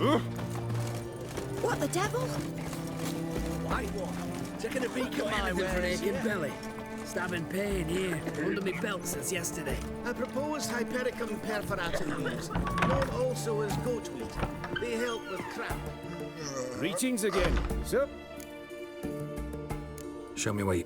What the devil? Why what? Taking a peek at my Anything for an wares aching here? belly. Stabbing pain here, under my belt since yesterday. A proposed Hypericum perforatum leaves, known also as goatweed. They help with cramp. Greetings again, sir. Show me where you...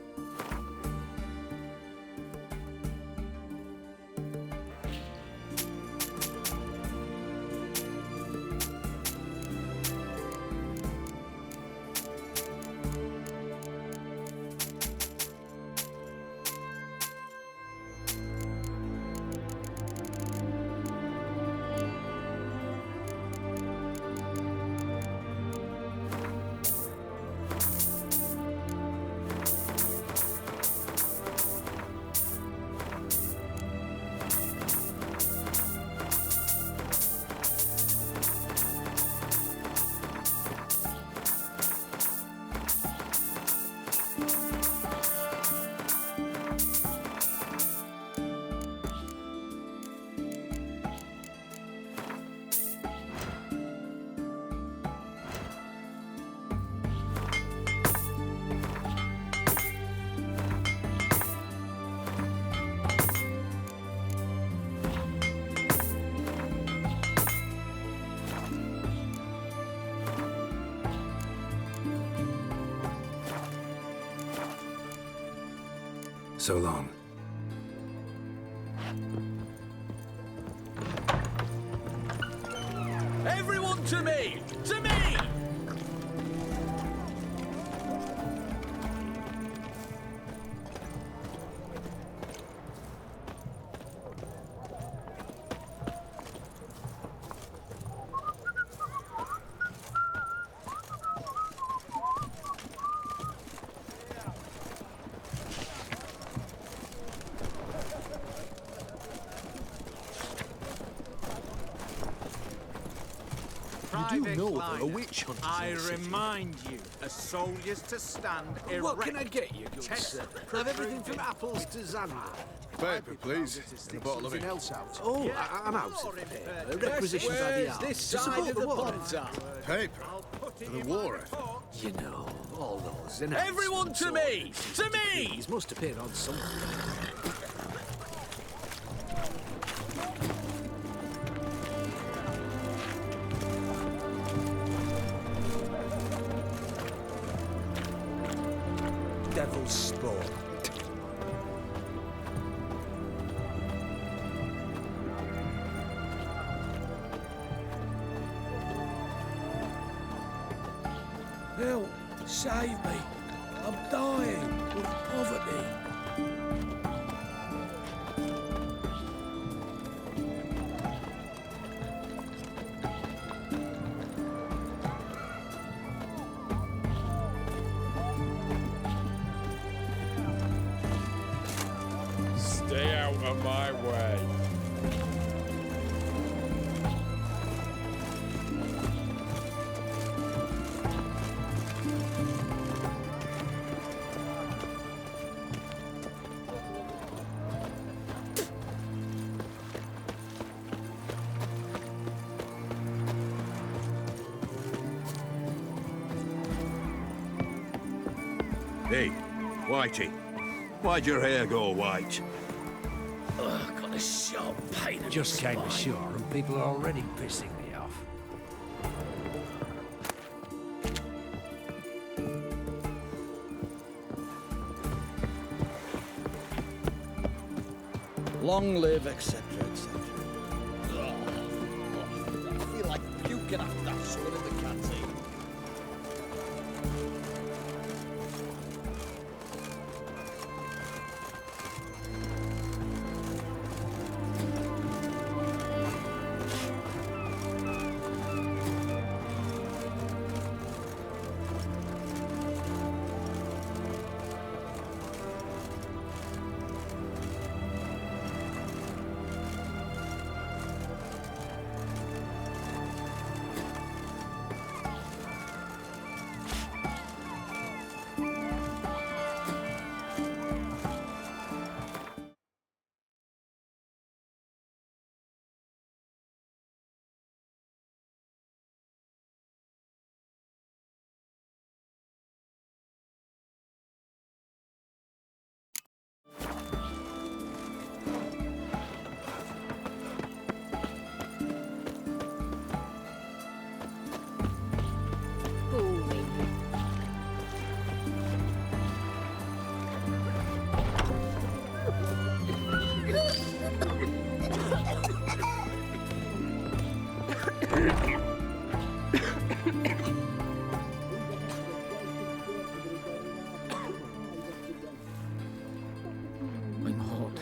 So long. Everyone to me! To me! You do know there are witch hunters I in the city. remind you, as soldiers to stand erect. What can I get you, good Test sir? the Have everything from apples to Xander. Paper, please. And a bottle of Something ink. else out. Oh, I'm out of paper. Requisitions Where's ideal. this To side support of the the war. Pontar? Paper. For the war effort. You know, all those announcements. Everyone to me! To me! These must appear on something. Devil's spawn. Help! Save me! I'm dying of poverty. Stay out of my way. Hey, Whitey, why'd your hair go white? Ugh, got a sharp pain in Just my came spine. ashore and people are already pissing me off. Long live, etc., etc. I feel like puking after that sword in the canteen. I'm hot.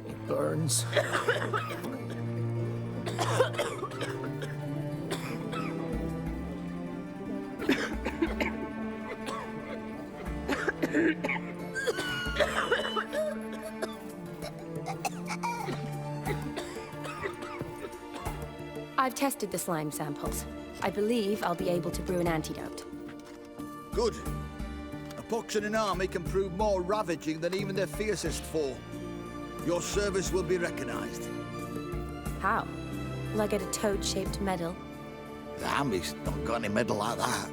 It burns. I've tested the slime samples. I believe I'll be able to brew an antidote. Good. A pox in an army can prove more ravaging than even their fiercest foe. Your service will be recognized. How? Will I get a toad-shaped medal? The army's not got any medal like that.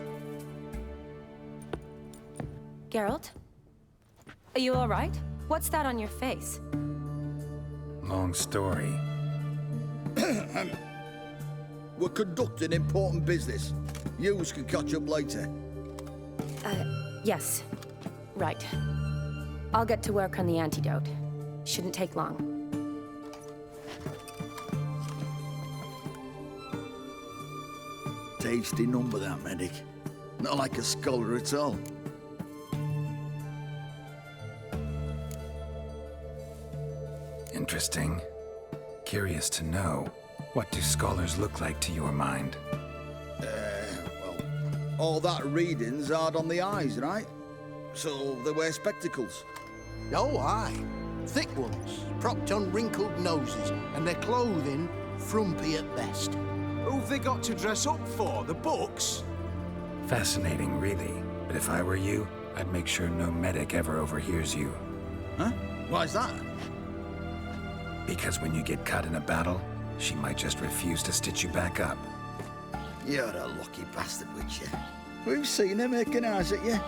Geralt? Are you all right? What's that on your face? Long story. We're conducting important business. Yous can catch up later. Yes. Right. I'll get to work on the antidote. Shouldn't take long. Tasty number, that medic. Not like a scholar at all. Interesting. Curious to know, what do scholars look like to your mind? Well, all that reading's hard on the eyes, right? So they wear spectacles. Oh, aye. Thick ones, propped on wrinkled noses, and their clothing frumpy at best. Who've they got to dress up for? The books? Fascinating, really. But if I were you, I'd make sure no medic ever overhears you. Huh? Why's that? Because when you get caught in a battle, she might just refuse to stitch you back up. You're a lucky bastard, Witcher. We've seen her making eyes at you.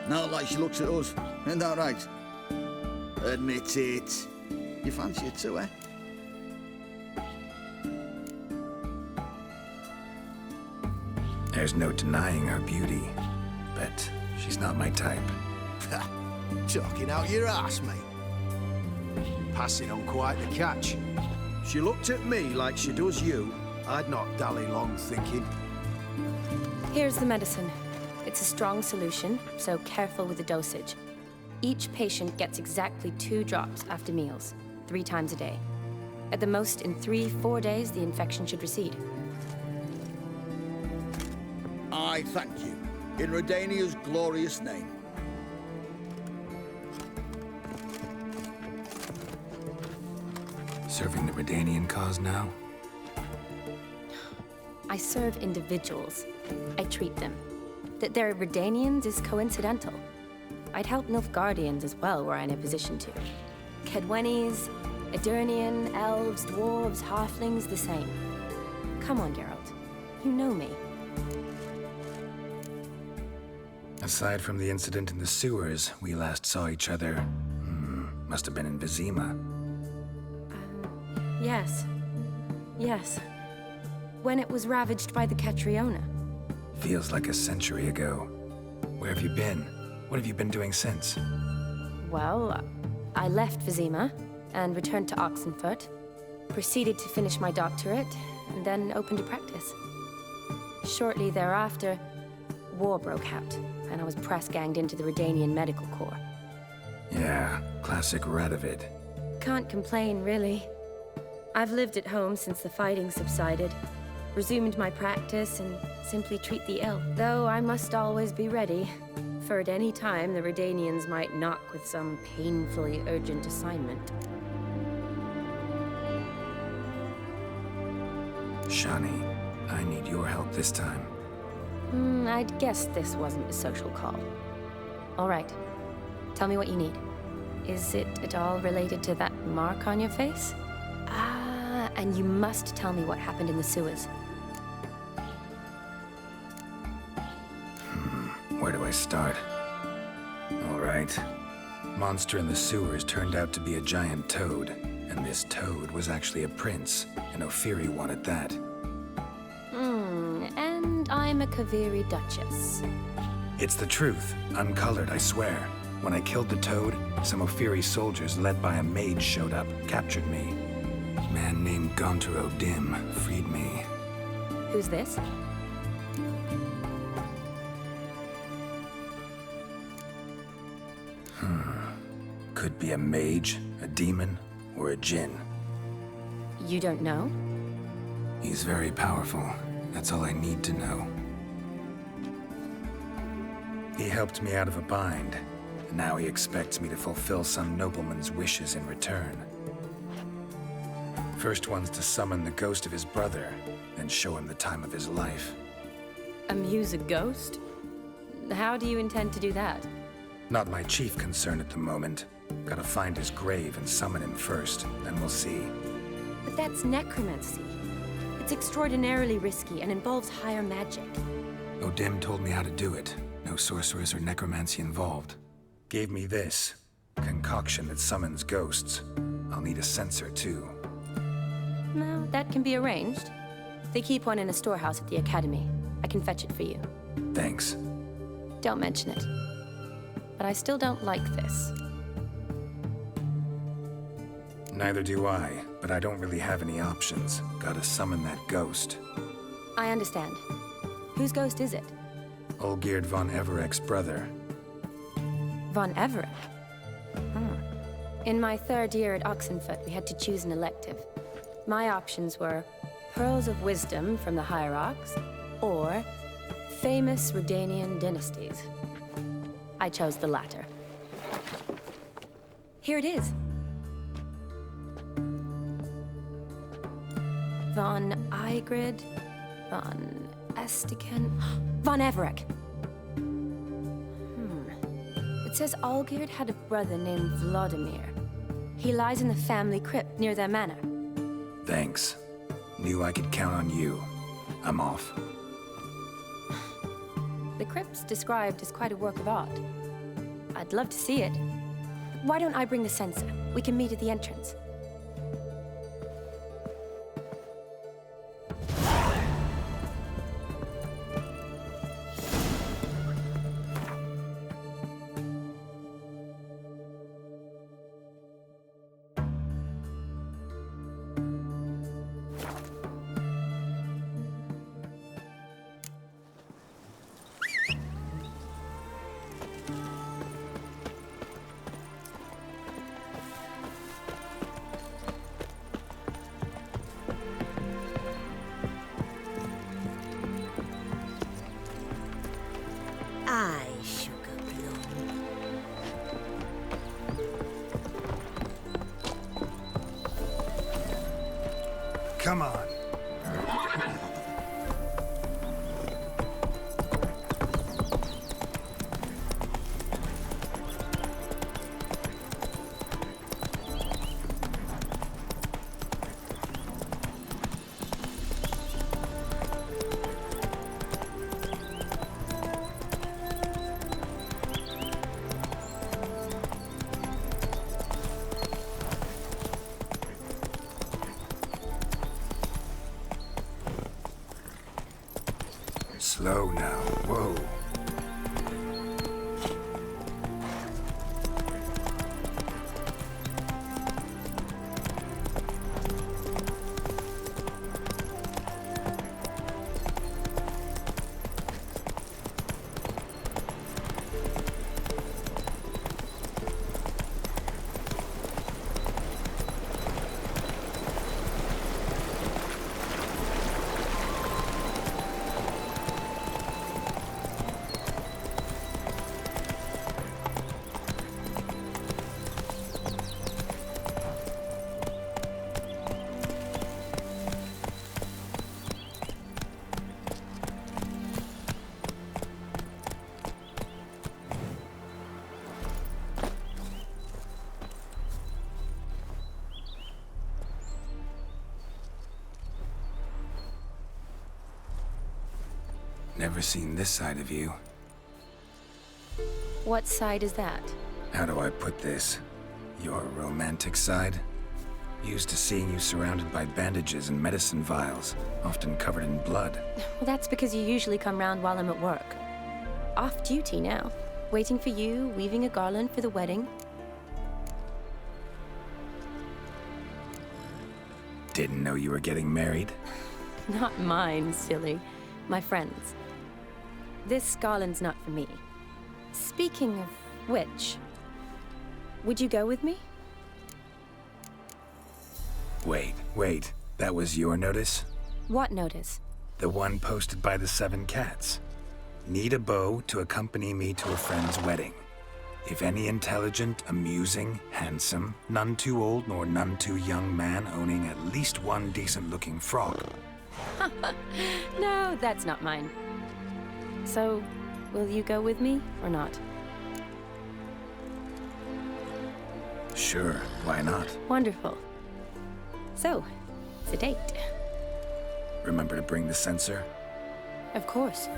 Not like she looks at us. Ain't that right? Admit it. You fancy her too, eh? There's no denying her beauty, but she's not my type. Talking out your ass, mate. Passing on quite the catch. She looked at me like she does you. I'd not dally long thinking. Here's the medicine. It's a strong solution, so careful with the dosage. Each patient gets exactly 2 drops after meals, 3 times a day. At the most, in 3-4 days, the infection should recede. I thank you. In Redania's glorious name. Serving the Redanian cause now? I serve individuals. I treat them. That they're Redanians is coincidental. I'd help Nilfgaardians as well were I in a position to. Kedwenis, Edirnian, elves, dwarves, halflings, the same. Come on, Geralt. You know me. Aside from the incident in the sewers, we last saw each other. Must have been in Vizima. Yes. Yes. When it was ravaged by the Catriona. Feels like a century ago. Where have you been? What have you been doing since? Well, I left Vizima and returned to Oxenfurt, proceeded to finish my doctorate, and then opened a practice. Shortly thereafter, war broke out, and I was press-ganged into the Redanian Medical Corps. Yeah, classic Radovid. Can't complain, really. I've lived at home since the fighting subsided, resumed my practice, and simply treat the ill. Though I must always be ready, for at any time the Redanians might knock with some painfully urgent assignment. Shani, I need your help this time. I'd guessed this wasn't a social call. All right. Tell me what you need. Is it at all related to that mark on your face? Ah, and you must tell me what happened in the sewers. Where do I start? All right. Monster in the sewers turned out to be a giant toad, and this toad was actually a prince, and Ophiri wanted that. And I'm a Kaviri Duchess. It's the truth, uncolored, I swear. When I killed the toad, some Ophiri soldiers led by a mage showed up, captured me. A man named Gontar O'Dim freed me. Who's this? Could be a mage, a demon, or a djinn. You don't know? He's very powerful. That's all I need to know. He helped me out of a bind. And now he expects me to fulfill some nobleman's wishes in return. First one's to summon the ghost of his brother, then show him the time of his life. Amuse a ghost? How do you intend to do that? Not my chief concern at the moment. Gotta find his grave and summon him first, then we'll see. But that's necromancy. It's extraordinarily risky and involves higher magic. O'Dim told me how to do it. No sorcerers or necromancy involved. Gave me this. Concoction that summons ghosts. I'll need a censer, too. No, that can be arranged. They keep one in a storehouse at the Academy. I can fetch it for you. Thanks. Don't mention it. But I still don't like this. Neither do I, but I don't really have any options. Gotta summon that ghost. I understand. Whose ghost is it? Olgierd von Everek's brother. Von Everek? In my third year at Oxenfoot, we had to choose an elective. My options were Pearls of Wisdom from the Hierarchs, or Famous Redanian Dynasties. I chose the latter. Here it is. Von Igrid, Von Estiken, Von Everek. It says Olgierd had a brother named Vladimir. He lies in the family crypt near their manor. Thanks. Knew I could count on you. I'm off. The crypt's described as quite a work of art. I'd love to see it. Why don't I bring the censer? We can meet at the entrance. Aye, sugar plum. Come on. Slow now. Whoa. Never seen this side of you. What side is that? How do I put this? Your romantic side? Used to seeing you surrounded by bandages and medicine vials, often covered in blood. Well, that's because you usually come round while I'm at work. Off duty now. Waiting for you, weaving a garland for the wedding. Didn't know you were getting married. Not mine, silly. My friends. This garland's not for me. Speaking of which, would you go with me? Wait. That was your notice? What notice? The one posted by the 7 Cats. Need a bow to accompany me to a friend's wedding. If any intelligent, amusing, handsome, none too old nor none too young man owning at least one decent-looking frog. No, that's not mine. So, will you go with me or not? Sure, why not? Wonderful. So, it's a date. Remember to bring the censer? Of course.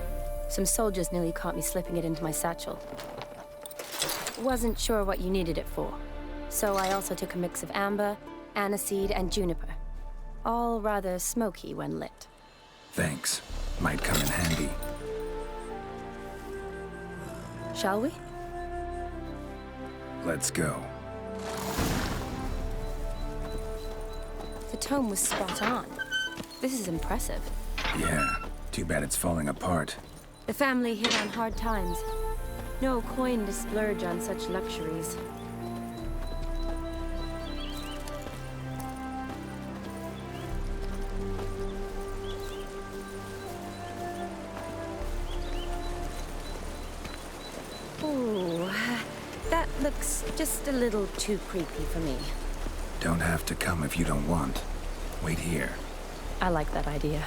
Some soldiers nearly caught me slipping it into my satchel. Wasn't sure what you needed it for, so I also took a mix of amber, aniseed, and juniper. All rather smoky when lit. Thanks. Might come in handy. Shall we? Let's go. The tome was spot on. This is impressive. Yeah, too bad it's falling apart. The family hit on hard times. No coin to splurge on such luxuries. Ooh, that looks just a little too creepy for me. Don't have to come if you don't want. Wait here. I like that idea.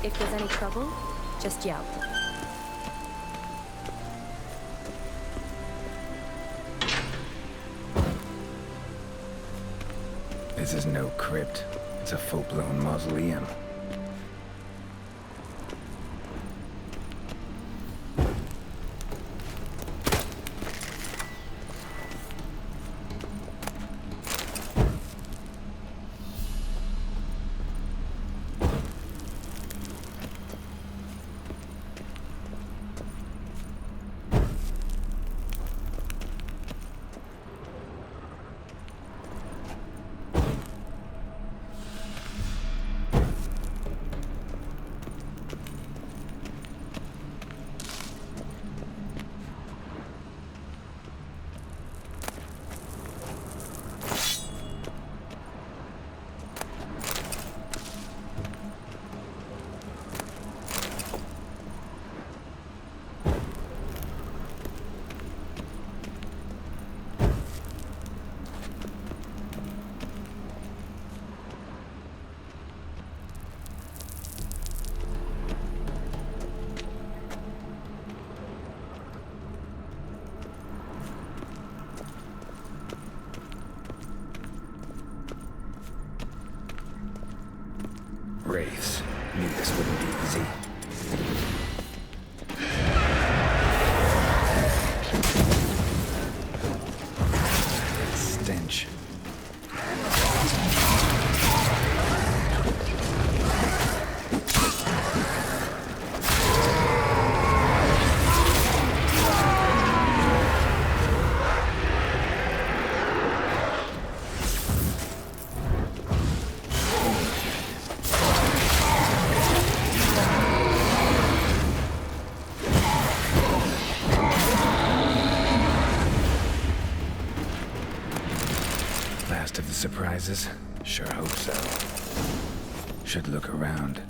If there's any trouble, just yell. This is no crypt. It's a full-blown mausoleum. Wraiths. Knew this wouldn't be easy. Stench. Last of the surprises? Sure hope so. Should look around.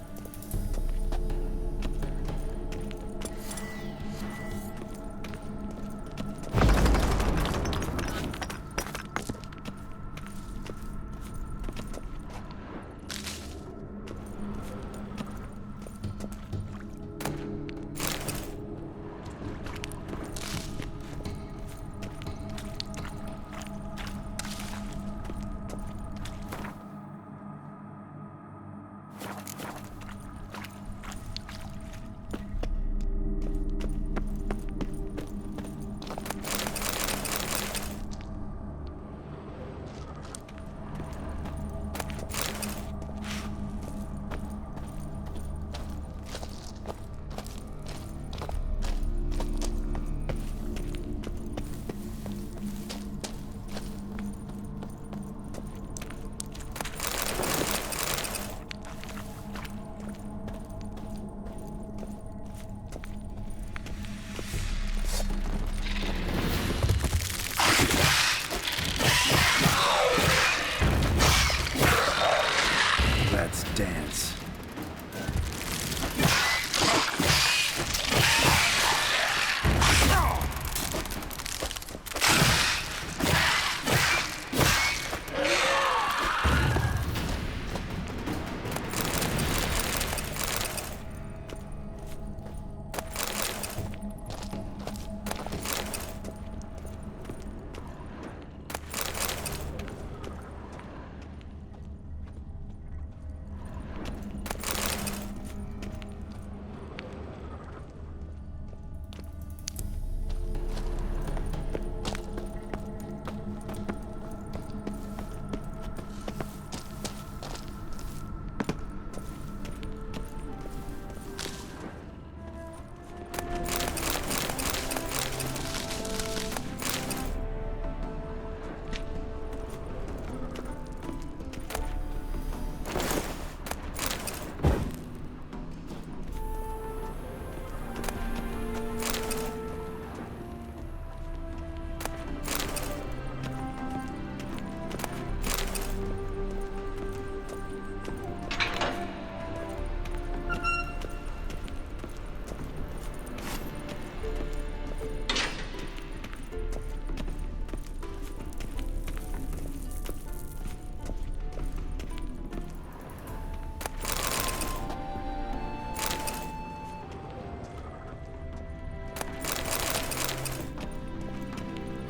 dance.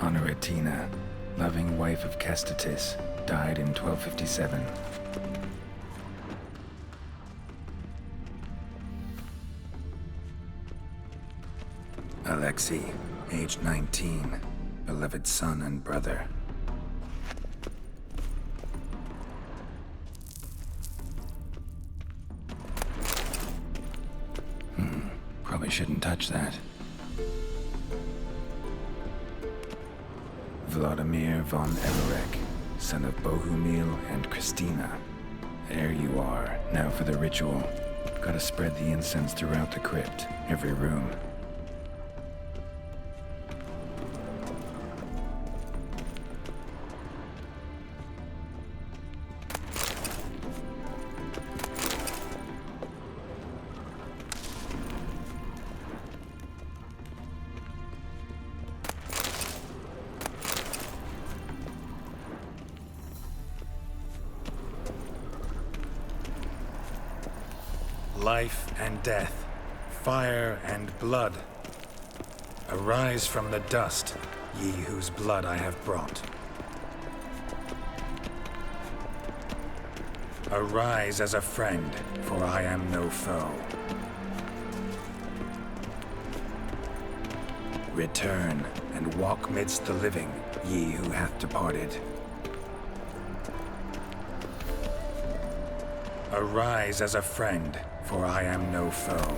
Honoratina, loving wife of Kestatis, died in 1257. Alexei, aged 19, beloved son and brother. Probably shouldn't touch that. Vladimir von Everek, son of Bohumil and Christina. There you are, now for the ritual. Gotta spread the incense throughout the crypt, every room. Life and death, fire and blood. Arise from the dust, ye whose blood I have brought. Arise as a friend, for I am no foe. Return and walk midst the living, ye who hath departed. Arise as a friend, for I am no foe.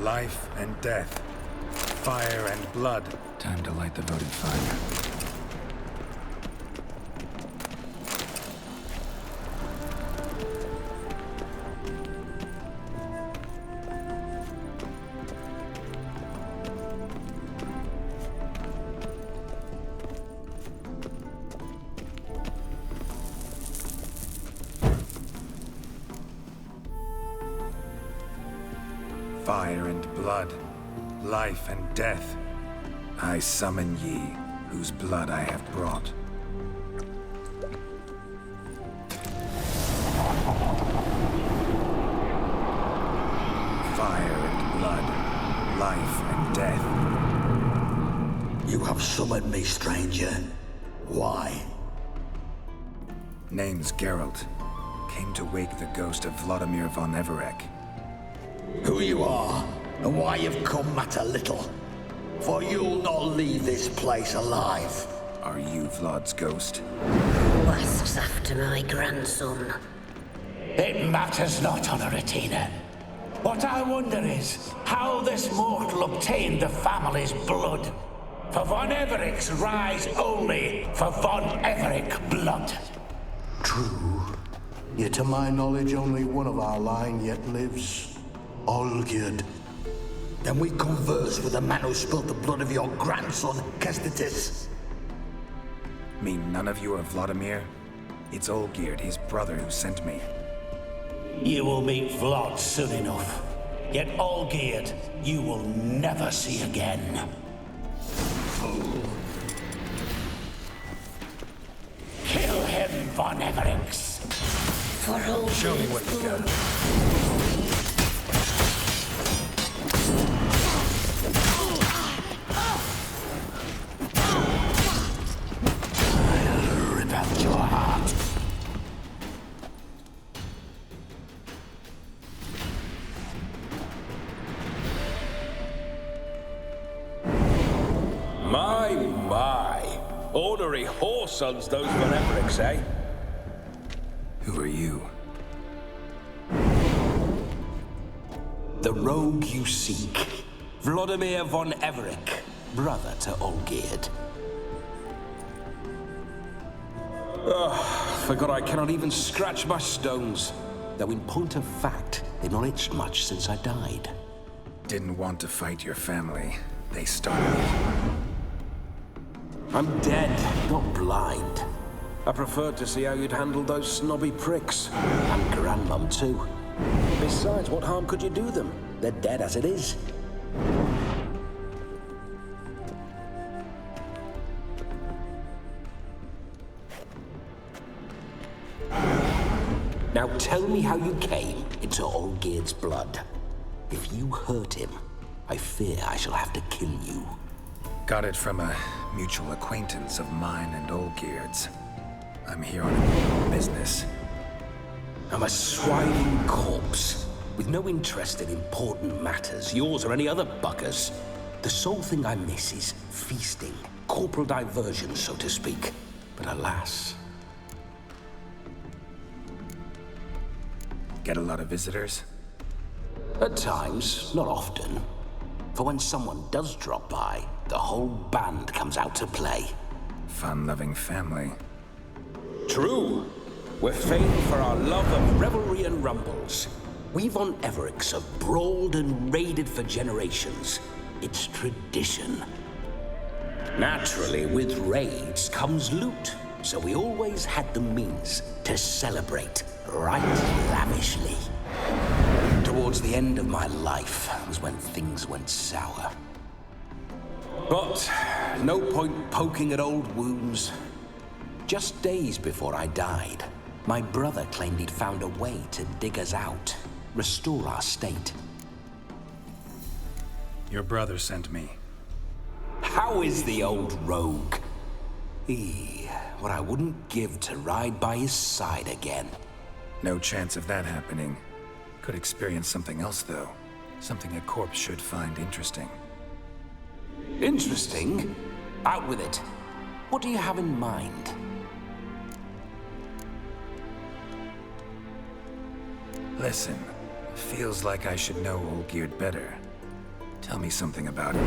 Life and death, fire and blood. Time to light the votive fire. Fire and blood, life and death, I summon ye, whose blood I have brought. Fire and blood, life and death. You have summoned me, stranger. Why? Name's Geralt. Came to wake the ghost of Vladimir von Everek. Who you are, and why you've come matter little. For you'll not leave this place alive. Are you Vlad's ghost? Who asks after my grandson? It matters not, Honoratina. What I wonder is how this mortal obtained the family's blood. For von Everek's rise only for von Everek blood. True. Yet to my knowledge, only one of our line yet lives. Olgierd. Then we converse with the man who spilled the blood of your grandson, Kestatis. Mean none of you are Vladimir? It's Olgierd, his brother, who sent me. You will meet Vlad soon enough. Yet Olgierd, you will never see again. Fool. Kill him, Von Everix. For all Show me what you got. Rip out your heart. My. Ornery whoresons, those Von Everix, eh? Who are you? The rogue you seek. Vladimir Von Everik, brother to Olgierd. Forgot I cannot even scratch my stones. Though in point of fact, they've not itched much since I died. Didn't want to fight your family. They started. I'm dead, not blind. I preferred to see how you'd handle those snobby pricks. And Grandmum too. Besides, what harm could you do them? They're dead as it is. Now tell me how you came into Olgierd's blood. If you hurt him, I fear I shall have to kill you. Got it from a mutual acquaintance of mine and Olgierd's. I'm here on business. I'm a swiding corpse, with no interest in important matters, yours or any other buggers. The sole thing I miss is feasting, corporal diversion, so to speak. But alas... Get a lot of visitors? At times, not often. For when someone does drop by, the whole band comes out to play. Fun-loving family. True. We're famed for our love of revelry and rumbles. We Von Everix have brawled and raided for generations. It's tradition. Naturally, with raids comes loot, so we always had the means to celebrate right lavishly. Towards the end of my life was when things went sour. But no point poking at old wounds. Just days before I died, my brother claimed he'd found a way to dig us out, restore our state. Your brother sent me. How is the old rogue? What I wouldn't give to ride by his side again. No chance of that happening. Could experience something else, though. Something a corpse should find interesting. Interesting? Out with it. What do you have in mind? Listen, feels like I should know Olgierd better. Tell me something about him.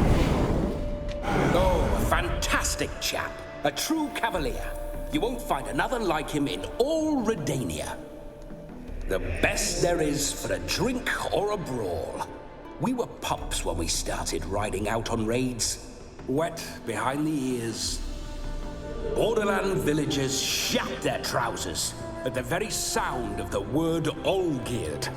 Oh, a fantastic chap. A true cavalier. You won't find another like him in all Redania. The best there is for a drink or a brawl. We were pups when we started riding out on raids. Wet behind the ears. Borderland villagers shat their trousers at the very sound of the word Olgierd.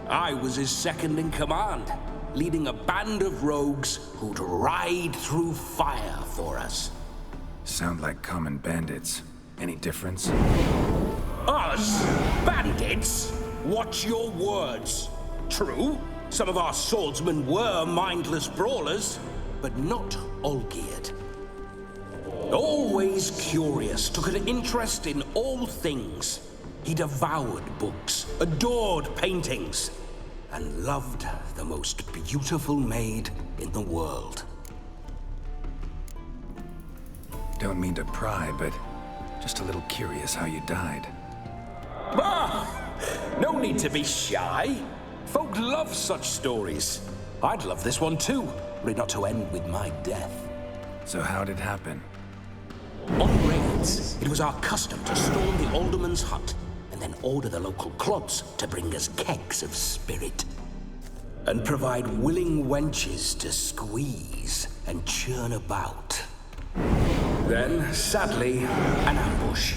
I was his second in command, leading a band of rogues who'd ride through fire for us. Sound like common bandits. Any difference? Us? Bandits? Watch your words. True, some of our swordsmen were mindless brawlers, but not Olgierd. Always curious, took an interest in all things. He devoured books, adored paintings, and loved the most beautiful maid in the world. Don't mean to pry, but just a little curious how you died. No need to be shy. Folk love such stories. I'd love this one too, were it not to end with my death. So how'd it happen? On raids, it was our custom to storm the alderman's hut and then order the local clods to bring us kegs of spirit. And provide willing wenches to squeeze and churn about. Then, sadly, an ambush.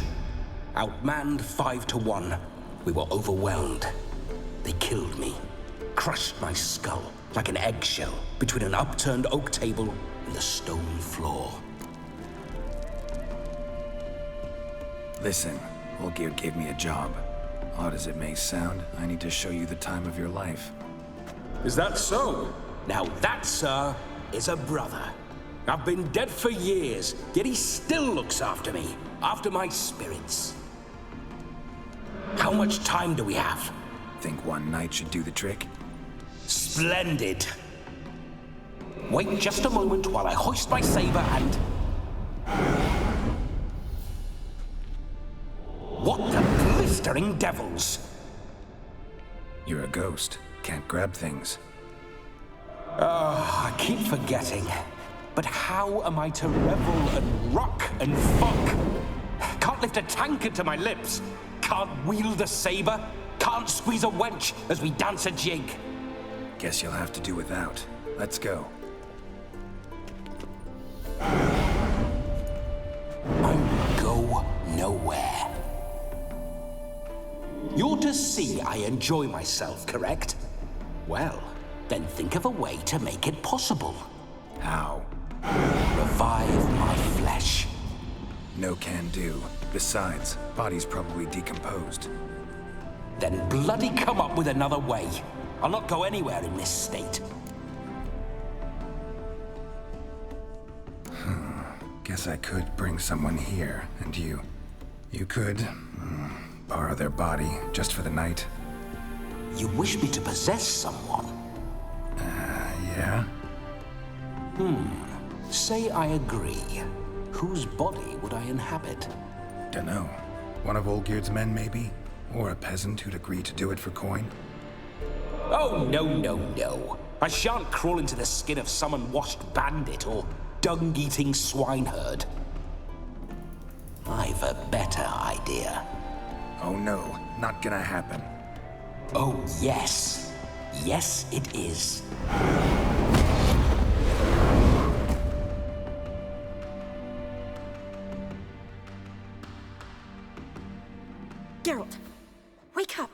Outmanned 5-1. We were overwhelmed. They killed me. Crushed my skull like an eggshell between an upturned oak table and the stone floor. Listen, Olgierd gave me a job. Odd as it may sound, I need to show you the time of your life. Is that so? Now that, sir, is a brother. I've been dead for years, yet he still looks after me, after my spirits. How much time do we have? Think one night should do the trick? Splendid. Wait just a moment while I hoist my saber and... What the blistering devils? You're a ghost. Can't grab things. I keep forgetting. But how am I to revel and rock and fuck? Can't lift a tankard to my lips. Can't wield a saber. Can't squeeze a wench as we dance a jig. Guess you'll have to do without. Let's go. I go nowhere. You're to see I enjoy myself, correct? Well, then think of a way to make it possible. How? Revive my flesh. No can do. Besides, body's probably decomposed. Then bloody come up with another way. I'll not go anywhere in this state. Guess I could bring someone here, and you could borrow their body just for the night. You wish me to possess someone? Yeah? Say I agree. Whose body would I inhabit? Dunno. One of Olgierd's men, maybe? Or a peasant who'd agree to do it for coin? Oh, no. I shan't crawl into the skin of some unwashed bandit or dung-eating swineherd. I've a better idea. Oh no, not gonna happen. Oh, yes. Yes, it is. Geralt, wake up!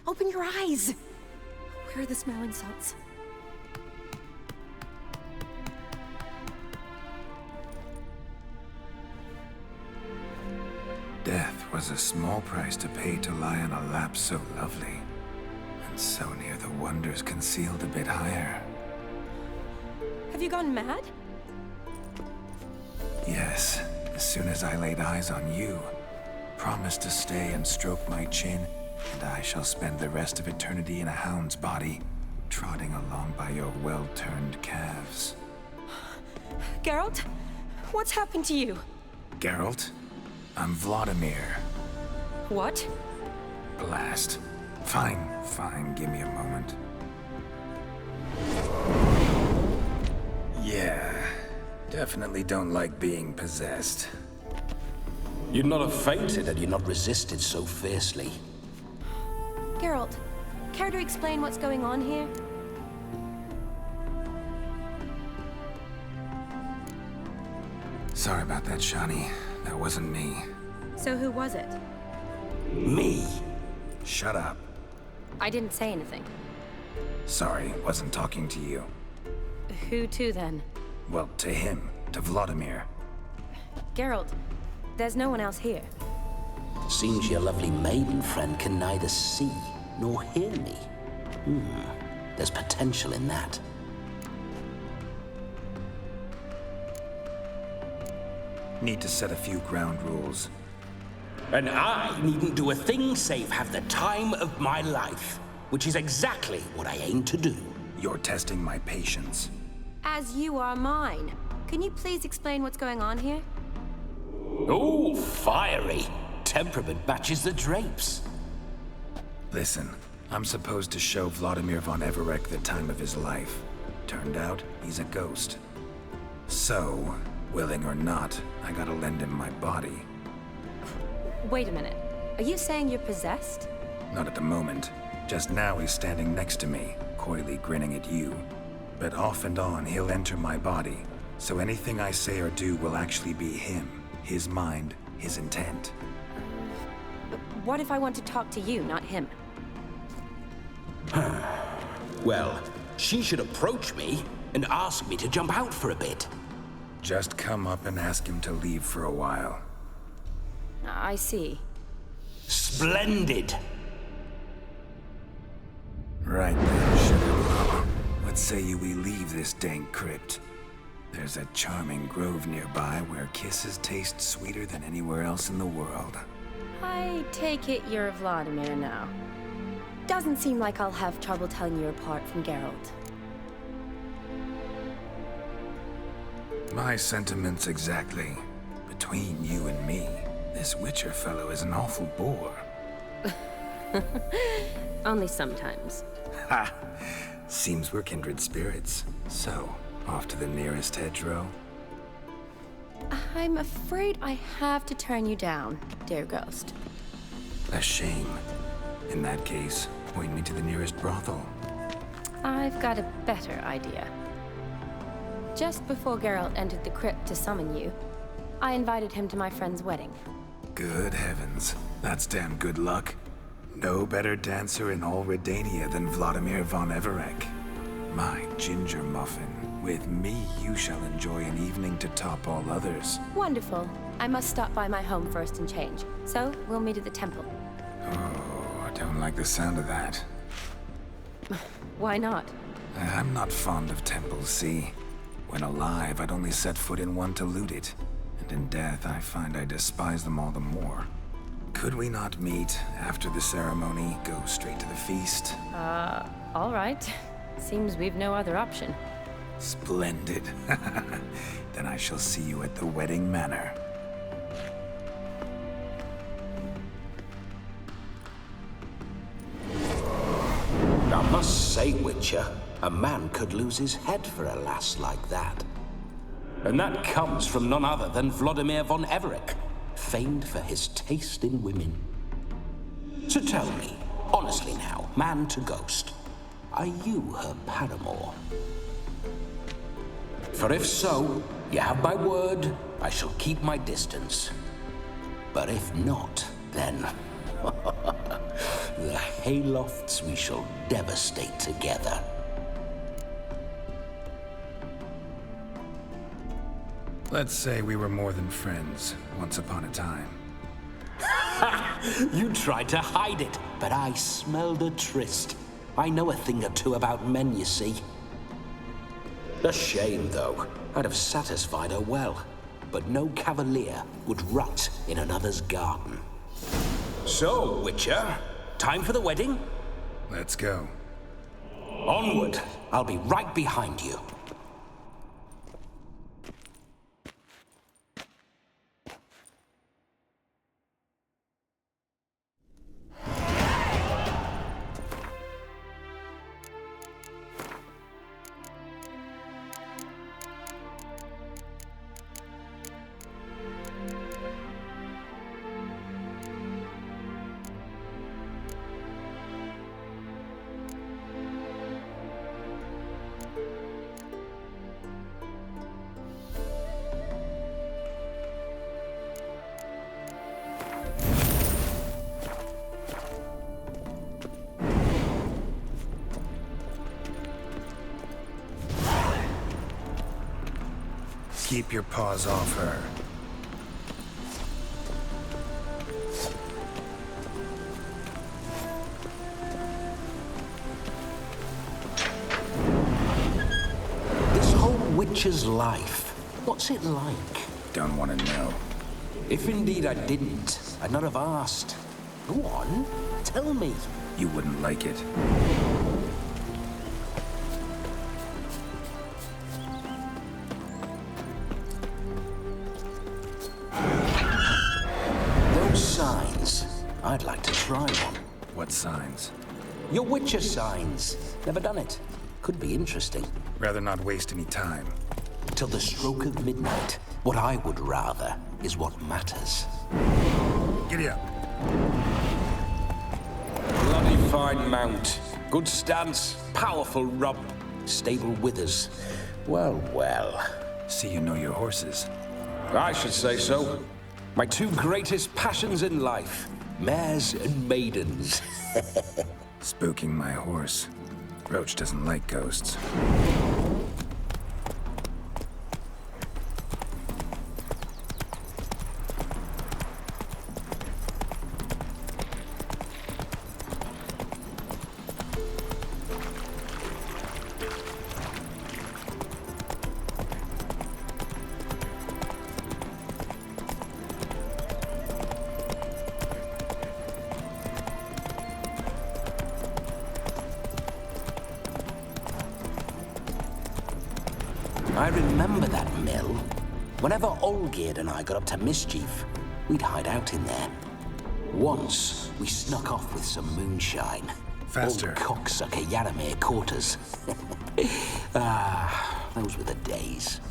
Open your eyes! Where are the smelling salts? Death was a small price to pay to lie on a lap so lovely, and so near the wonders concealed a bit higher. Have you gone mad? Yes, as soon as I laid eyes on you, promised to stay and stroke my chin, and I shall spend the rest of eternity in a hound's body, trotting along by your well-turned calves. Geralt, what's happened to you? Geralt? I'm Vladimir. What? Blast. Fine, give me a moment. Yeah, definitely don't like being possessed. You'd not have fainted had you not resisted so fiercely. Geralt, care to explain what's going on here? Sorry about that, Shani. That wasn't me. So who was it? Me. Shut up. I didn't say anything. Sorry, wasn't talking to you. Who to then? Well, to him. To Vladimir. Geralt, there's no one else here. Seems your lovely maiden friend can neither see nor hear me. There's potential in that. Need to set a few ground rules. And I needn't do a thing save have the time of my life, which is exactly what I aim to do. You're testing my patience. As you are mine. Can you please explain what's going on here? Oh, fiery. Temperament matches the drapes. Listen, I'm supposed to show Vladimir von Everec the time of his life. Turned out, he's a ghost. So, willing or not, I gotta lend him my body. Wait a minute. Are you saying you're possessed? Not at the moment. Just now he's standing next to me, coyly grinning at you. But off and on, he'll enter my body, So anything I say or do will actually be him, his mind, his intent. What if I want to talk to you, not him? Well, she should approach me and ask me to jump out for a bit. Just come up and ask him to leave for a while. I see. Splendid! Right then, Sugar Plum. What say you we leave this dank crypt? There's a charming grove nearby where kisses taste sweeter than anywhere else in the world. I take it you're Vladimir now. Doesn't seem like I'll have trouble telling you apart from Geralt. My sentiments exactly. Between you and me, this Witcher fellow is an awful bore. Only sometimes. Ha! Seems we're kindred spirits. So, off to the nearest hedgerow? I'm afraid I have to turn you down, dear ghost. A shame. In that case, point me to the nearest brothel. I've got a better idea. Just before Geralt entered the crypt to summon you, I invited him to my friend's wedding. Good heavens. That's damn good luck. No better dancer in all Redania than Vladimir von Everec. My ginger muffin. With me, you shall enjoy an evening to top all others. Wonderful. I must stop by my home first and change. So, we'll meet at the temple. Oh, I don't like the sound of that. Why not? I'm not fond of temples, see? When alive, I'd only set foot in one to loot it. And in death, I find I despise them all the more. Could we not meet after the ceremony, go straight to the feast? All right. Seems we've no other option. Splendid. Then I shall see you at the wedding manor. I must say, Witcher, a man could lose his head for a lass like that. And that comes from none other than Vladimir von Everec, famed for his taste in women. So tell me, honestly now, man to ghost, are you her paramour? For if so, you have my word, I shall keep my distance. But if not, then the haylofts we shall devastate together. Let's say we were more than friends, once upon a time. You tried to hide it, but I smelled a tryst. I know a thing or two about men, you see. A shame, though. I'd have satisfied her well. But no cavalier would rot in another's garden. So, Witcher, time for the wedding? Let's go. Onward. I'll be right behind you. Keep your paws off her. This whole witcher's life, what's it like? Don't want to know. If indeed I didn't, I'd not have asked. Go on, tell me. You wouldn't like it. Signs. I'd like to try one. What signs? Your Witcher signs. Never done it. Could be interesting. Rather not waste any time. Till the stroke of midnight. What I would rather is what matters. Giddy up. Bloody fine mount. Good stance. Powerful rump. Stable withers. Well, well. See you know your horses. I should say so. My two greatest passions in life, mares and maidens. Spooking my horse. Roach doesn't like ghosts. I remember that mill. Whenever Olgierd and I got up to mischief, we'd hide out in there. Once, we snuck off with some moonshine. Faster. Old cocksucker Yaramir caught us. Those were the days.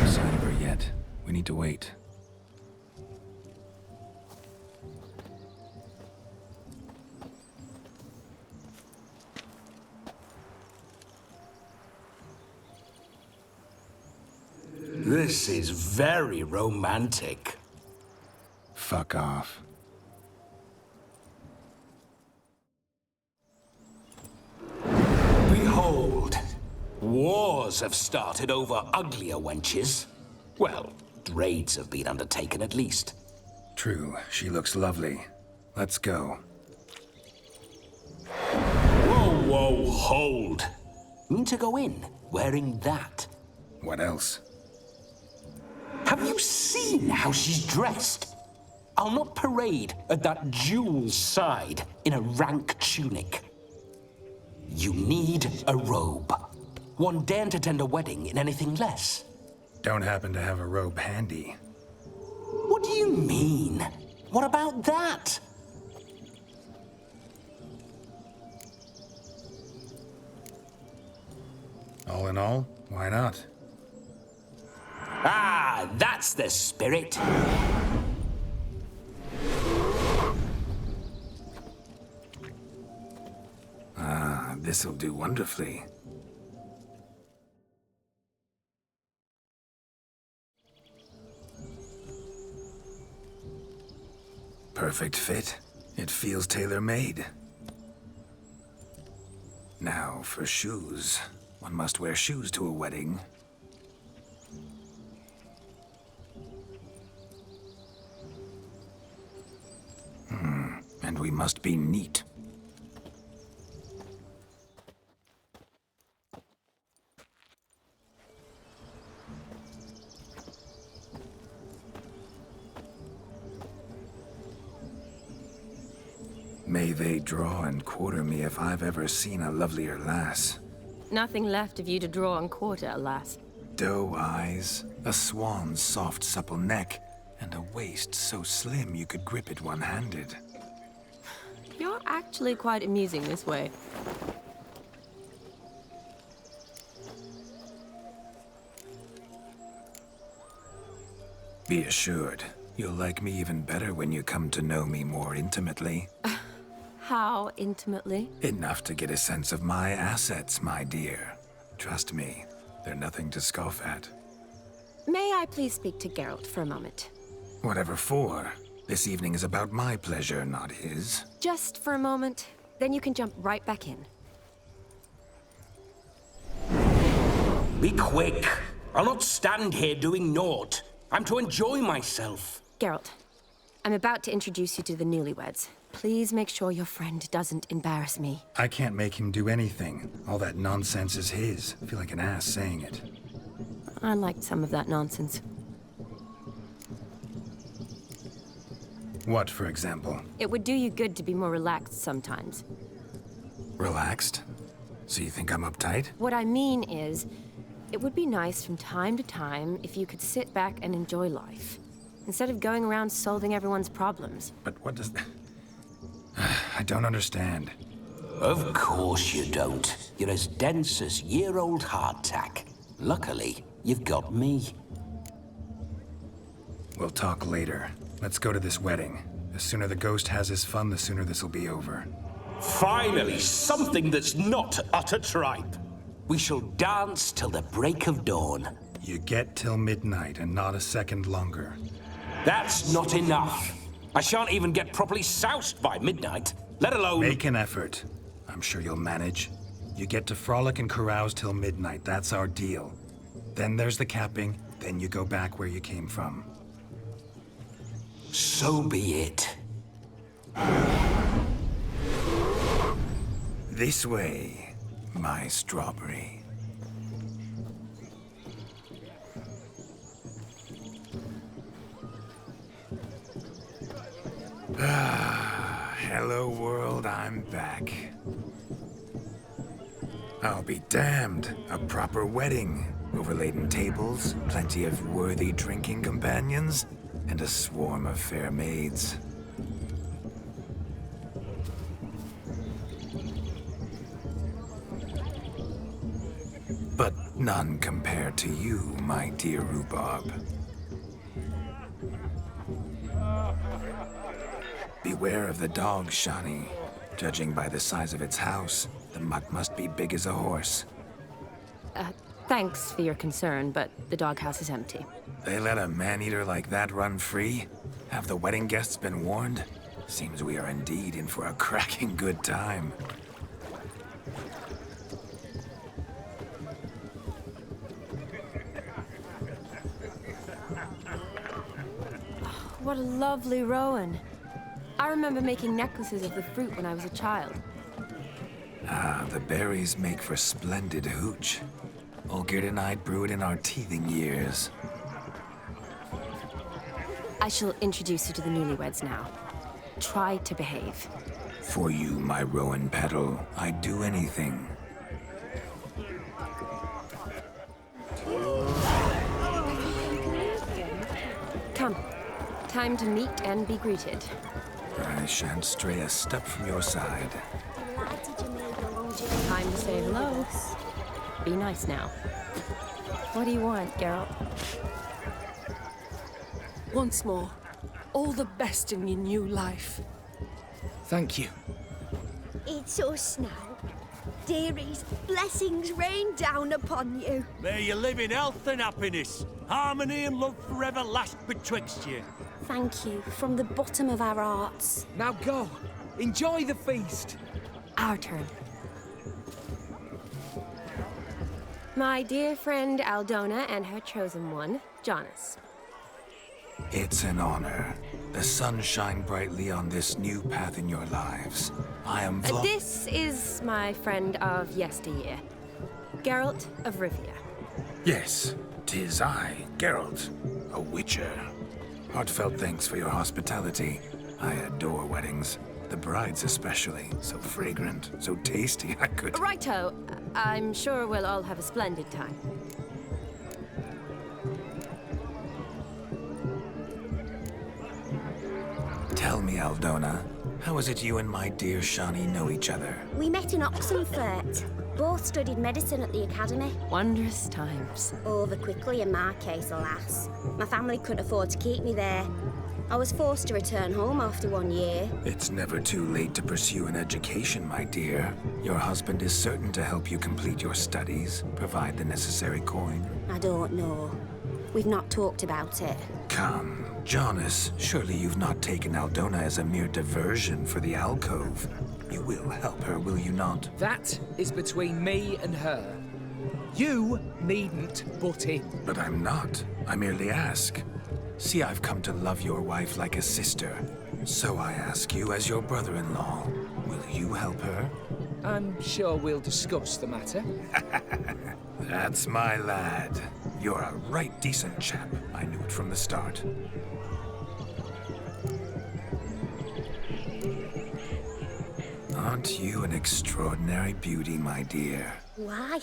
No sign of her yet. We need to wait. This is very romantic. Fuck off. Behold, wars have started over uglier wenches. Well, raids have been undertaken at least. True, she looks lovely. Let's go. Whoa, hold. Mean to go in wearing that? What else? Have you seen how she's dressed? I'll not parade at that jewel's side in a rank tunic. You need a robe. One daren't attend a wedding in anything less. Don't happen to have a robe handy. What do you mean? What about that? All in all, why not? Ah, that's the spirit. Ah, this'll do wonderfully. Perfect fit. It feels tailor-made. Now, for shoes. One must wear shoes to a wedding. And we must be neat. May they draw and quarter me if I've ever seen a lovelier lass. Nothing left of you to draw and quarter, alas. Doe eyes, a swan's soft supple neck, and a waist so slim you could grip it one-handed. You're actually quite amusing this way. Be assured, you'll like me even better when you come to know me more intimately. How intimately? Enough to get a sense of my assets, my dear. Trust me, they're nothing to scoff at. May I please speak to Geralt for a moment? Whatever for. This evening is about my pleasure, not his. Just for a moment, then you can jump right back in. Be quick. I'll not stand here doing naught. I'm to enjoy myself. Geralt, I'm about to introduce you to the newlyweds. Please make sure your friend doesn't embarrass me. I can't make him do anything. All that nonsense is his. I feel like an ass saying it. I liked some of that nonsense. What, for example? It would do you good to be more relaxed sometimes. Relaxed? So you think I'm uptight? What I mean is, it would be nice from time to time if you could sit back and enjoy life, instead of going around solving everyone's problems. But what does... I don't understand. Of course you don't. You're as dense as year-old hardtack. Luckily, you've got me. We'll talk later. Let's go to this wedding. The sooner the ghost has his fun, the sooner this'll be over. Finally, something that's not utter tripe. We shall dance till the break of dawn. You get till midnight and not a second longer. That's not enough. I shan't even get properly soused by midnight, let alone... Make an effort. I'm sure you'll manage. You get to frolic and carouse till midnight. That's our deal. Then there's the capping. Then you go back where you came from. So be it. This way, my strawberry. Hello world, I'm back. I'll be damned. A proper wedding. Overladen tables, plenty of worthy drinking companions, and a swarm of fair maids. But none compared to you, my dear rhubarb. Beware of the dog, Shani. Judging by the size of its house, the mutt must be big as a horse. Thanks for your concern, but the doghouse is empty. They let a man-eater like that run free? Have the wedding guests been warned? Seems we are indeed in for a cracking good time. What a lovely rowan. I remember making necklaces of the fruit when I was a child. Ah, the berries make for splendid hooch. Olgierd and I brewed in our teething years. I shall introduce you to the newlyweds now. Try to behave. For you, my rowan petal, I'd do anything. Come. Time to meet and be greeted. I shan't stray a step from your side. Time to say hello. Be nice now. What do you want, Geralt? Once more, all the best in your new life. Thank you. It's us now. Dearies, blessings rain down upon you. May you live in health and happiness. Harmony and love forever last betwixt you. Thank you, from the bottom of our hearts. Now go. Enjoy the feast. Our turn. My dear friend Aldona and her chosen one, Jonas. It's an honor. The sun shine brightly on this new path in your lives. I am This is my friend of yesteryear, Geralt of Rivia. Yes, 'tis I, Geralt, a witcher. Heartfelt thanks for your hospitality. I adore weddings. The brides especially. So fragrant, so tasty, I could... Righto. I'm sure we'll all have a splendid time. Tell me, Aldona, how is it you and my dear Shani know each other? We met in Oxenfurt. Both studied medicine at the academy. Wondrous times. Over quickly in my case, alas. My family couldn't afford to keep me there. I was forced to return home after 1 year. It's never too late to pursue an education, my dear. Your husband is certain to help you complete your studies, provide the necessary coin. I don't know. We've not talked about it. Come, Jonas, surely you've not taken Aldona as a mere diversion for the alcove. You will help her, will you not? That is between me and her. You needn't butt in. But I'm not. I merely ask. See, I've come to love your wife like a sister. So I ask you, as your brother-in-law, will you help her? I'm sure we'll discuss the matter. That's my lad. You're a right decent chap. I knew it from the start. Aren't you an extraordinary beauty, my dear? Why,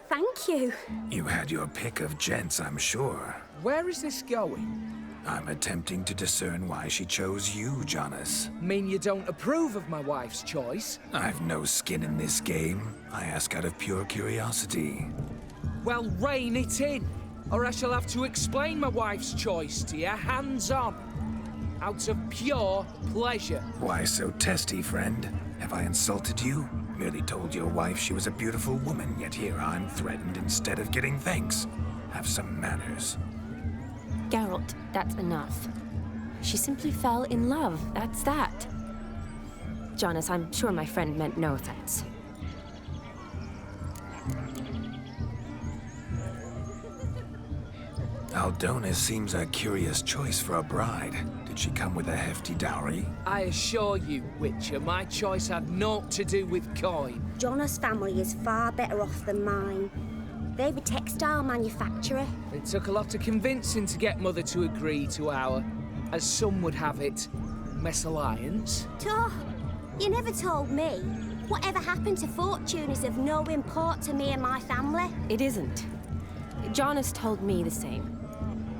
thank you. You had your pick of gents, I'm sure. Where is this going? I'm attempting to discern why she chose you, Jonas. Mean you don't approve of my wife's choice? I've no skin in this game. I ask out of pure curiosity. Well, rein it in, or I shall have to explain my wife's choice to you, hands on. Out of pure pleasure. Why so testy, friend? Have I insulted you? Merely told your wife she was a beautiful woman, yet here I'm threatened instead of getting thanks. Have some manners. Geralt, that's enough. She simply fell in love, that's that. Jonas, I'm sure my friend meant no offense. Aldona seems a curious choice for a bride. Did she come with a hefty dowry? I assure you, Witcher, my choice had naught to do with coin. Jonas' family is far better off than mine. They're a textile manufacturer. It took a lot of convincing to get Mother to agree to our, as some would have it, mesalliance. Toh, you never told me. Whatever happened to fortune is of no import to me and my family. It isn't. Jonas told me the same.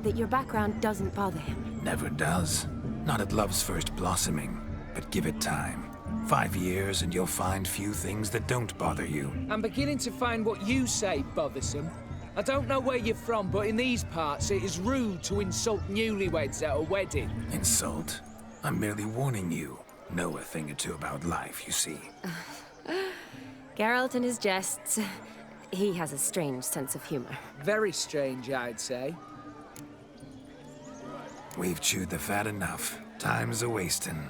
That your background doesn't bother him. Never does. Not at love's first blossoming. But give it time. 5 years and you'll find few things that don't bother you. I'm beginning to find what you say bothersome. I don't know where you're from, but in these parts it is rude to insult newlyweds at a wedding. Insult? I'm merely warning you. Know a thing or two about life, you see. Geralt and his jests. He has a strange sense of humor. Very strange, I'd say. We've chewed the fat enough. Time's a-wasting.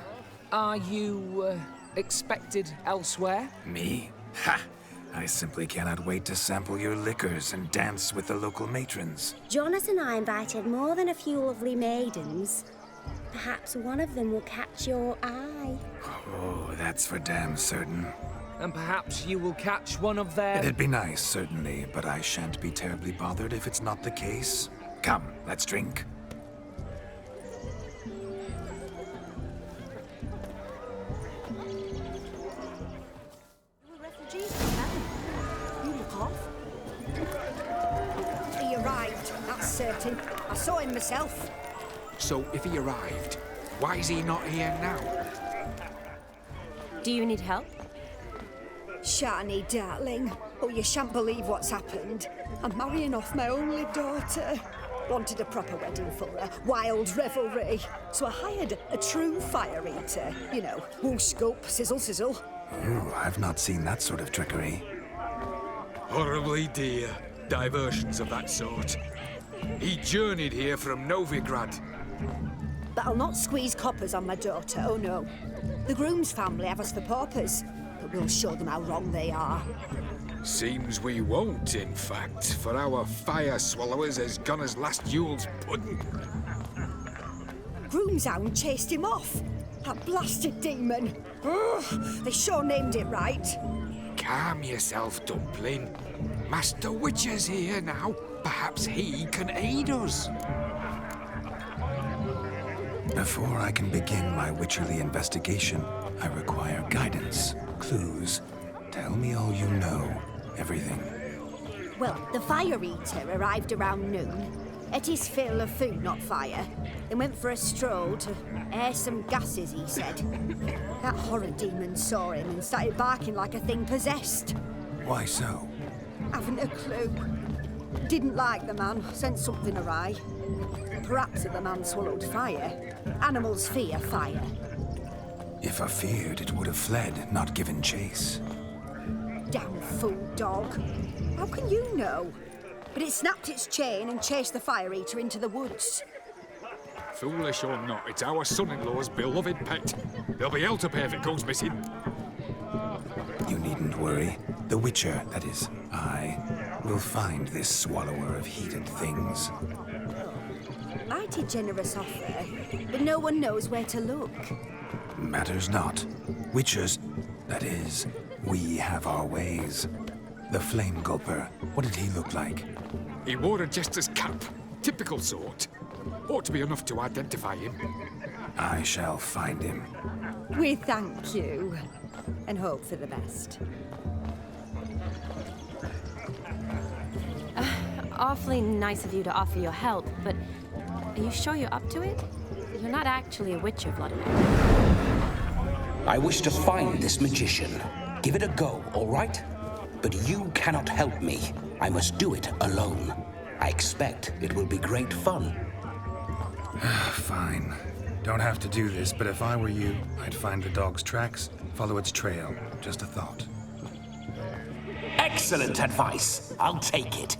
Are you, expected elsewhere? Me? Ha! I simply cannot wait to sample your liquors and dance with the local matrons. Jonas and I invited more than a few lovely maidens. Perhaps one of them will catch your eye. Oh, that's for damn certain. And perhaps you will catch one of their... It'd be nice, certainly, but I shan't be terribly bothered if it's not the case. Come, let's drink. You look off. He arrived, that's certain. I saw him myself. So, if he arrived, why is he not here now? Do you need help? Shani, darling. Oh, you shan't believe what's happened. I'm marrying off my only daughter. Wanted a proper wedding for her, wild revelry. So I hired a true fire eater. You know, whoosh, scope, sizzle, sizzle. Ooh, I've not seen that sort of trickery. Horribly dear diversions of that sort. He journeyed here from Novigrad. But I'll not squeeze coppers on my daughter, oh no. The groom's family have us for paupers, but we'll show them how wrong they are. Seems we won't, in fact, for our fire swallowers has gone as last Yule's pudding. Groom's hound chased him off. That blasted demon. Ugh, they sure named it right. Calm yourself, Dumpling. Master Witcher's here now. Perhaps he can aid us. Before I can begin my witcherly investigation, I require guidance, clues. Tell me all you know. Everything. Well, the fire eater arrived around noon. Ate his fill of food, not fire. Then went for a stroll to air some gases, he said. That horror demon saw him and started barking like a thing possessed. Why so? Haven't a clue. Didn't like the man, sent something awry. Perhaps if the man swallowed fire. Animals fear fire. If I feared, it would have fled, not given chase. Damn fool dog. How can you know? But it snapped its chain and chased the fire eater into the woods. Foolish or not, it's our son-in-law's beloved pet. There'll be hell to pay if it goes missing. You needn't worry. The Witcher, that is, I, will find this swallower of heated things. Mighty generous offer, but no one knows where to look. Matters not. Witchers, that is, we have our ways. The Flame Gulper, what did he look like? He wore a jester's cap. Typical sort. Ought to be enough to identify him. I shall find him. We thank you, and hope for the best. Awfully nice of you to offer your help, but are you sure you're up to it? You're not actually a witcher, Vladimir. I wish to find this magician. Give it a go, all right? But you cannot help me. I must do it alone. I expect it will be great fun. Fine. Don't have to do this, but if I were you, I'd find the dog's tracks, follow its trail. Just a thought. Excellent advice. I'll take it.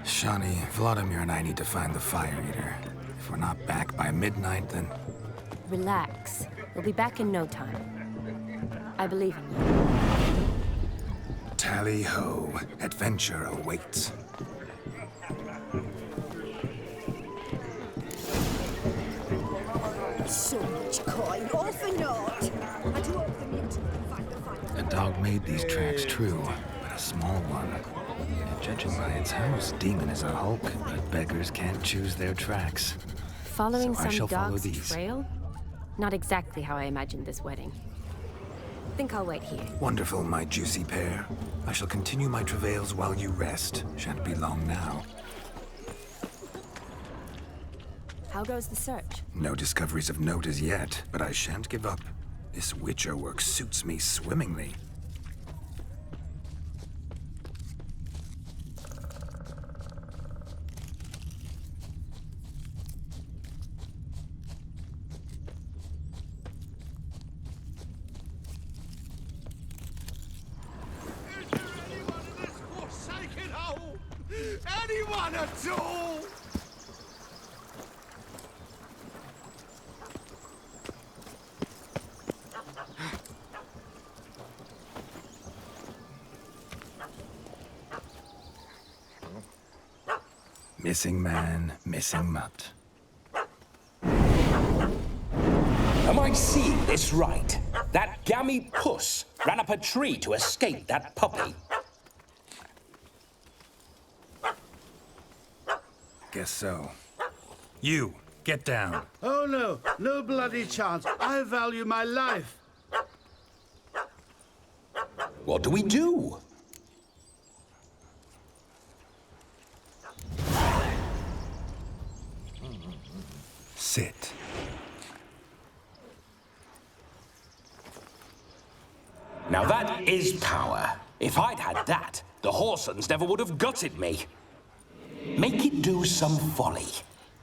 Shani, Vladimir and I need to find the Fire Eater. If we're not back by midnight, then... Relax. We'll be back in no time. I believe in you. Tally-ho. Adventure awaits. So much coin, all for naught. I do hope the mutant can find the fire. A dog made these tracks true, but a small one. Judging by its house, Demon is a hulk, but beggars can't choose their tracks. Following So I shall some follow dog's these. trail? Not exactly how I imagined this wedding. Think I'll wait here. Wonderful, my juicy pair. I shall continue my travails while you rest. Shan't be long now. How goes the search? No discoveries of note as yet, but I shan't give up. This Witcher work suits me swimmingly. Anyone at all? Missing man, missing mutt. Am I seeing this right? That gammy puss ran up a tree to escape that puppy. Guess so. You, get down. Oh no, no bloody chance. I value my life. What do we do? Sit. Now that is power. If I'd had that, the Horsons never would have gutted me. Make it do some folly.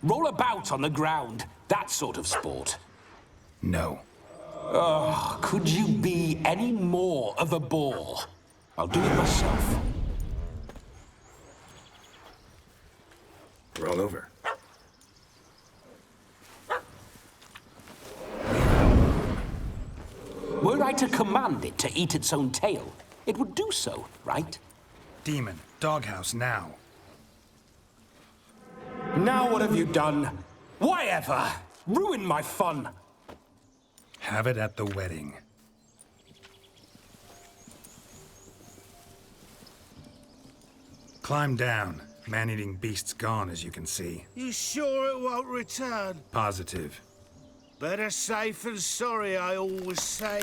Roll about on the ground. That sort of sport. No. Oh, could you be any more of a bore? I'll do it myself. Roll over. Were I to command it to eat its own tail, it would do so, right? Demon, doghouse now. Now what have you done? Why ever? Ruin my fun. Have it at the wedding. Climb down. Man-eating beast's gone, as you can see. You sure it won't return? Positive. Better safe than sorry, I always say.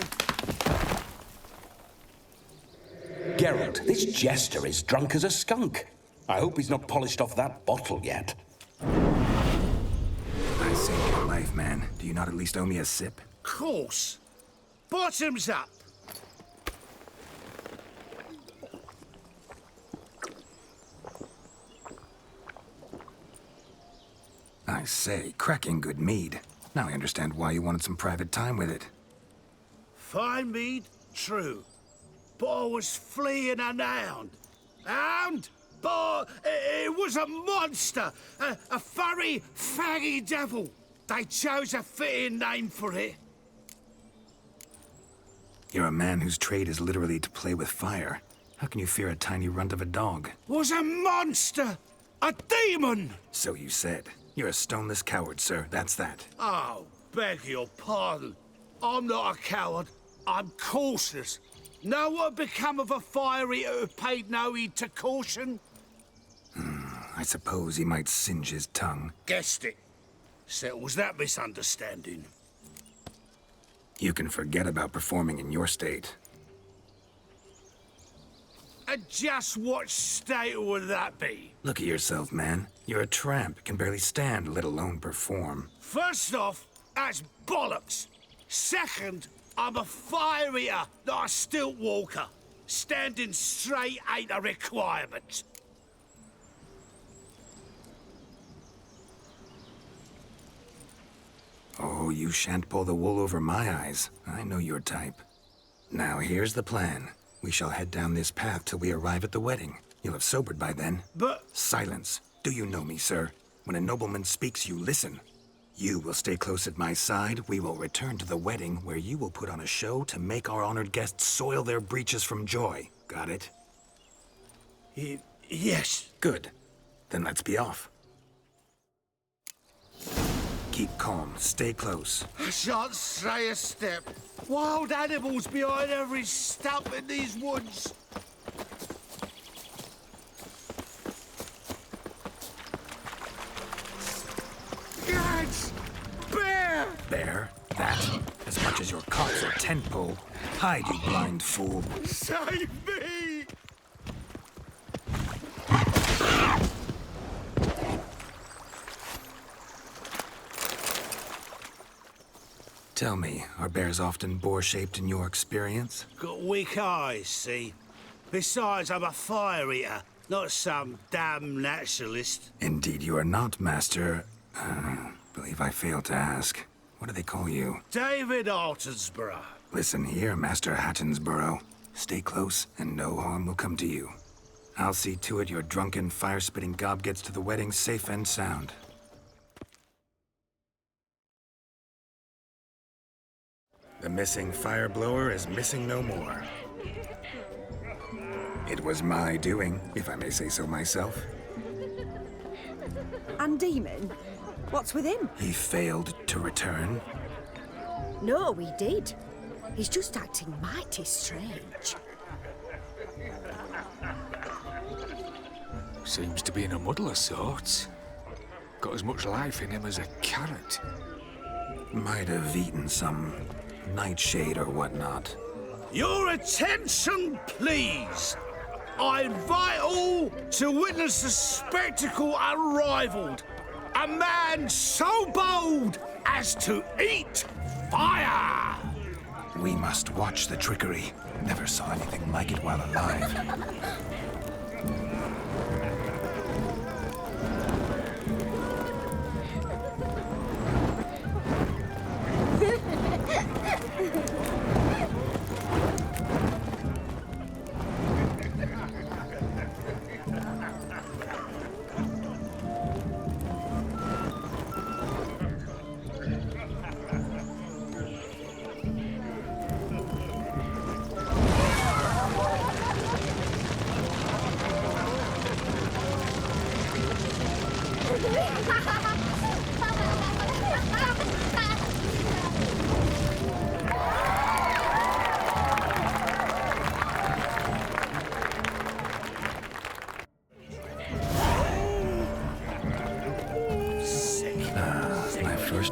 Geralt, this jester is drunk as a skunk. I hope he's not polished off that bottle yet. I saved your life, man. Do you not at least owe me a sip? Course. Bottoms up. I say, cracking good mead. Now I understand why you wanted some private time with it. Fine mead, true. But I was fleeing an hound. Hound? But it was a monster. A furry, faggy devil. They chose a fitting name for it. You're a man whose trade is literally to play with fire. How can you fear a tiny runt of a dog? Was a monster. A demon. So you said. You're a stoneless coward, sir. That's that. Oh, beg your pardon. I'm not a coward. I'm cautious. Know what become of a fire eater who paid no heed to caution? I suppose he might singe his tongue. Guessed it. Settles that misunderstanding. You can forget about performing in your state. And just what state would that be? Look at yourself, man. You're a tramp, can barely stand, let alone perform. First off, that's bollocks. Second, I'm a fire eater, not a stilt walker. Standing straight ain't a requirement. Oh, you shan't pull the wool over my eyes. I know your type. Now, here's the plan. We shall head down this path till we arrive at the wedding. You'll have sobered by then. But... Silence. Do you know me, sir? When a nobleman speaks, you listen. You will stay close at my side. We will return to the wedding, where you will put on a show to make our honored guests soil their breeches from joy. Got it? Yes. Good. Then let's be off. Keep calm. Stay close. I shan't stray a step. Wild animals behind every stump in these woods. Gads! Bear! Bear? That? As much as your cops or tent pole. Hide, you blind fool. Save me! Tell me, are bears often boar-shaped in your experience? Got weak eyes, see? Besides, I'm a fire eater, not some damn naturalist. Indeed you are not, Master... believe I failed to ask. What do they call you? David Altonsborough. Listen here, Master Hattonsborough. Stay close, and no harm will come to you. I'll see to it your drunken, fire-spitting gob gets to the wedding safe and sound. The missing fire blower is missing no more. It was my doing, if I may say so myself. And Demon? What's with him? He failed to return. No, he did. He's just acting mighty strange. Seems to be in a muddle of sorts. Got as much life in him as a carrot. Might have eaten some nightshade or whatnot. Your attention, please. I invite all to witness a spectacle unrivaled. A man so bold as to eat fire! We must watch the trickery. Never saw anything like it while alive.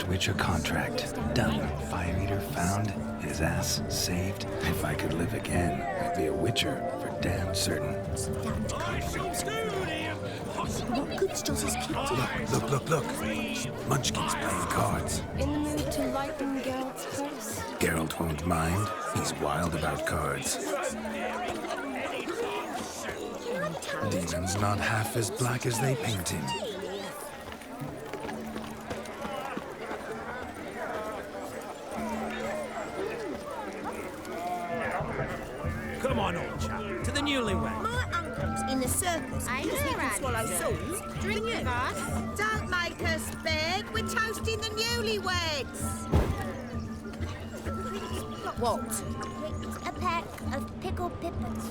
Witcher contract. Done. Fire Eater found. His ass saved. If I could live again, I'd be a Witcher for damn certain. What goods does his keep to? Look. Munchkin's playing cards. In the mood to lighten Geralt's purse? Geralt won't mind. He's wild about cards. Demon's not half as black as they paint him. Come on, old chap. To the newlywed. My uncle's in the circus because he can swallow swords. Drink it. Don't make us beg. We're toasting the newlyweds. What? A pack of pickled pippins.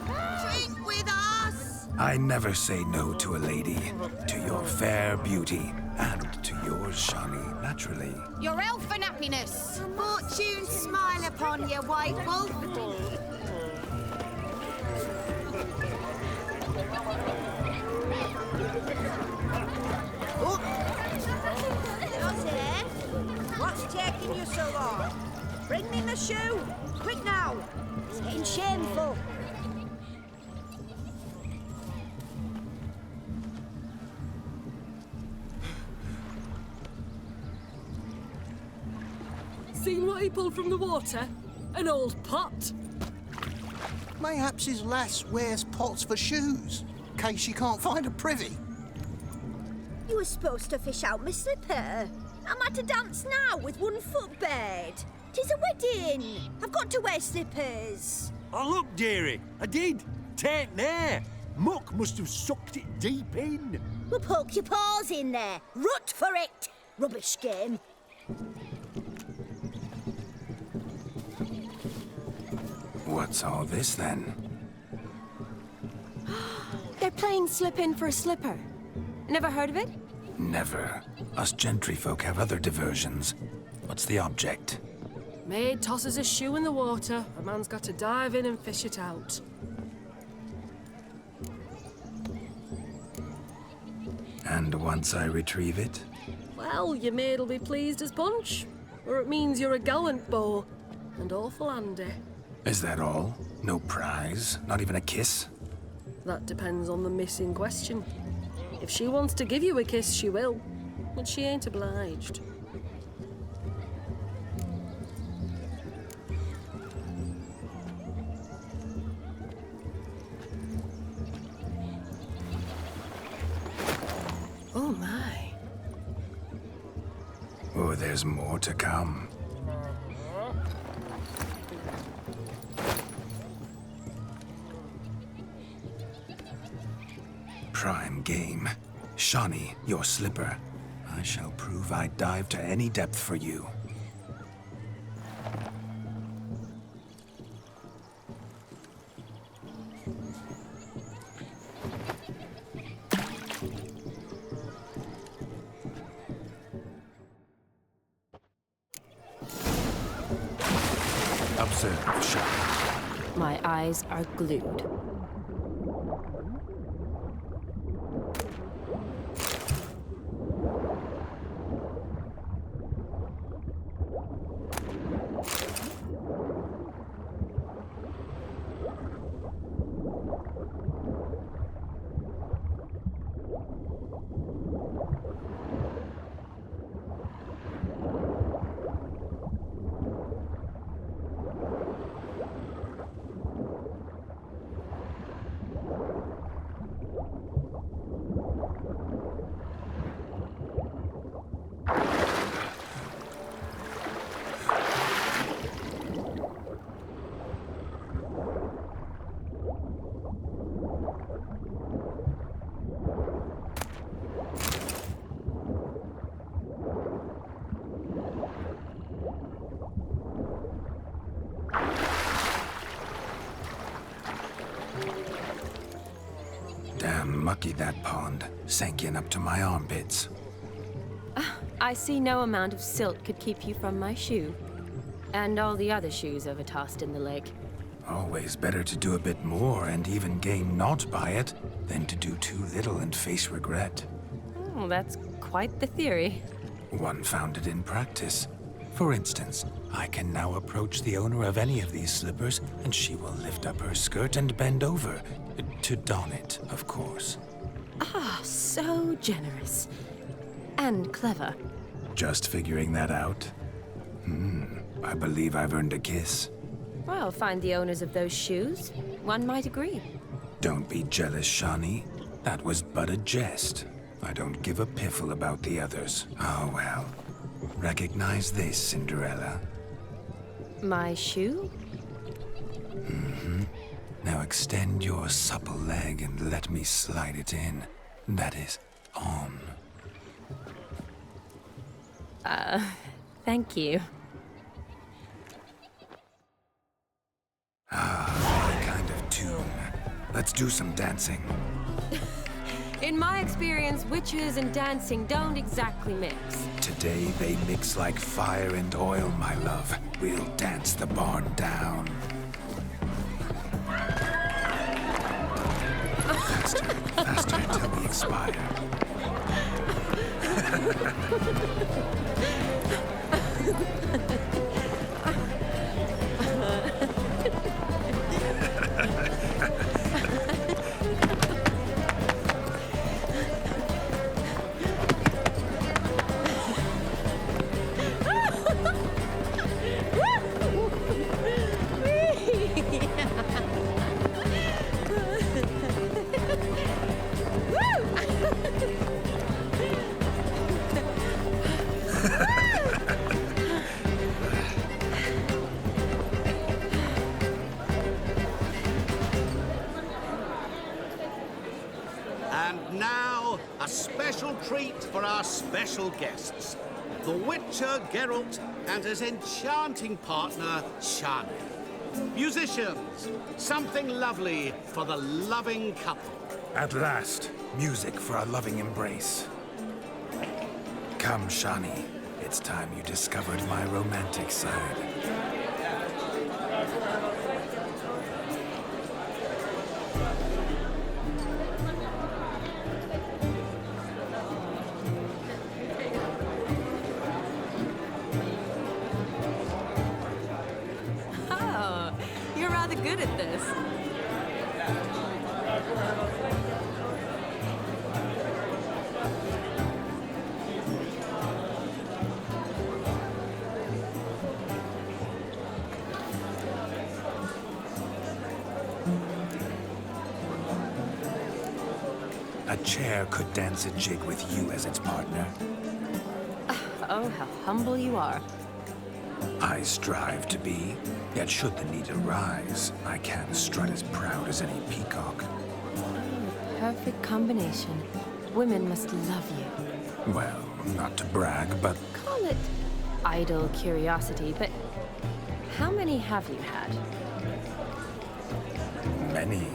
Drink with us. I never say no to a lady, to your fair beauty, And to yours, Shawnee, naturally. Your elfin happiness. Fortune smile upon you, White Wolf. What's taking you so long? Bring me my shoe! Quick now! It's getting shameful. Seen what he pulled from the water? An old pot. Mayhaps his lass wears pots for shoes, in case she can't find a privy. You were supposed to fish out my slipper. I'm at a dance now with one foot bared. 'Tis a wedding. I've got to wear slippers. Oh, look, dearie, I did. Tain't there. Muck must have sucked it deep in. Well, poke your paws in there. Rut for it. Rubbish game. What's all this, then? They're playing slip in for a slipper. Never heard of it? Never. Us gentry folk have other diversions. What's the object? Maid tosses a shoe in the water. A man's got to dive in and fish it out. And once I retrieve it? Well, your maid'll be pleased as punch. Or it means you're a gallant beau. And awful handy. Is that all? No prize? Not even a kiss? That depends on the miss in question. If she wants to give you a kiss, she will. But she ain't obliged. Oh my. Oh, there's more to come. Prime game. Shawnee, your slipper. I shall prove I dive to any depth for you. Observe, Shawnee. My eyes are glued. Damn mucky, that pond. Sank in up to my armpits. I see no amount of silt could keep you from my shoe. And all the other shoes overtossed in the lake. Always better to do a bit more and even gain naught by it than to do too little and face regret. Oh, that's quite the theory. One founded in practice. For instance, I can now approach the owner of any of these slippers, and she will lift up her skirt and bend over. To don it, of course. Ah, so generous. And clever. Just figuring that out? I believe I've earned a kiss. Well, find the owners of those shoes. One might agree. Don't be jealous, Shawnee. That was but a jest. I don't give a piffle about the others. Oh, well. Recognize this, Cinderella. My shoe? Now extend your supple leg and let me slide it in. That is, on. Thank you. Ah, that kind of tune. Let's do some dancing. In my experience, witches and dancing don't exactly mix. Today they mix like fire and oil, my love. We'll dance the barn down. Faster, faster until we expire. And now, a special treat for our special guests. The Witcher Geralt and his enchanting partner, Shani. Musicians, something lovely for the loving couple. At last, music for a loving embrace. Come, Shani. It's time you discovered my romantic side. Oh, you're rather good at this. A chair could dance a jig with you as its partner. Oh, how humble you are. I strive to be, yet should the need arise, I can strut as proud as any peacock. Perfect combination. Women must love you. Well, not to brag, but Call it idle curiosity, but how many have you had? many.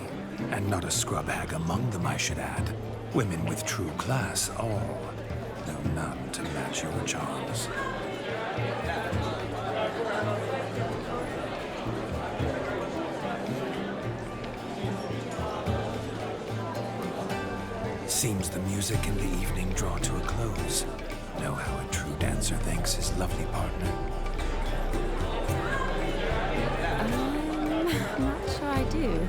And not a scrub hag among them, I should add. Women with true class, all. Though none to match your charms. Seems the music and the evening draw to a close. Know how a true dancer thanks his lovely partner. I'm not sure I do.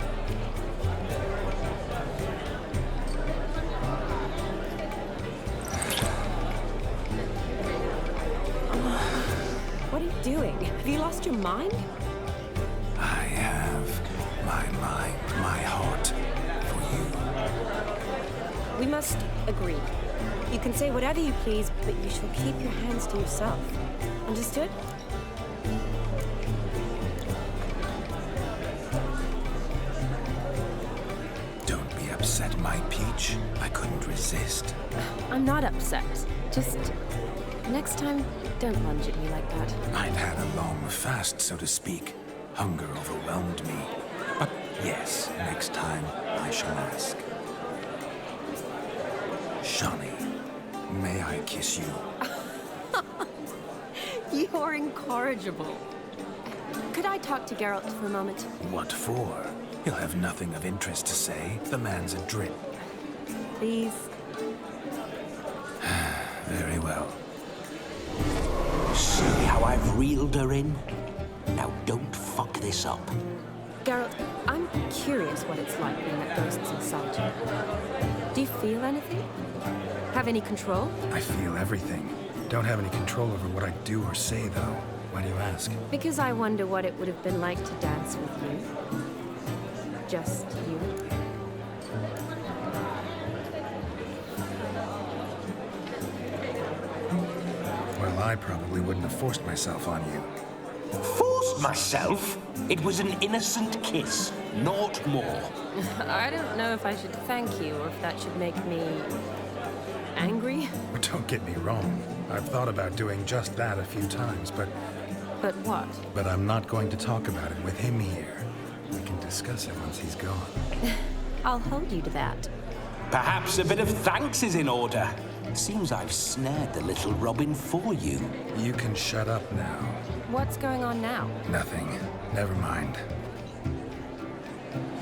What are you doing? Have you lost your mind? I have my mind, my heart for you. We must agree. You can say whatever you please, but you shall keep your hands to yourself. Understood? Don't be upset, my peach. I couldn't resist. I'm not upset. Just next time, don't lunge at me like that. I'd had a long fast, so to speak. Hunger overwhelmed me. But yes, next time I shall ask. Shani, may I kiss you? You're incorrigible. Could I talk to Geralt for a moment? What for? He'll have nothing of interest to say. The man's adrift. Please. Very well. See how I've reeled her in? Now don't fuck this up. Geralt, I'm curious what it's like being that ghost's inside you. Do you feel anything? Have any control? I feel everything. Don't have any control over what I do or say, though. Why do you ask? Because I wonder what it would have been like to dance with you. Just you. Well, I probably wouldn't have forced myself on you. Forced myself? It was an innocent kiss, naught more. I don't know if I should thank you or if that should make me angry. Don't get me wrong. I've thought about doing just that a few times, but But what? I'm not going to talk about it with him here. We can discuss it once he's gone. I'll hold you to that. Perhaps a bit of thanks is in order. Seems I've snared the little robin for you. You can shut up now. What's going on now? Nothing. Never mind.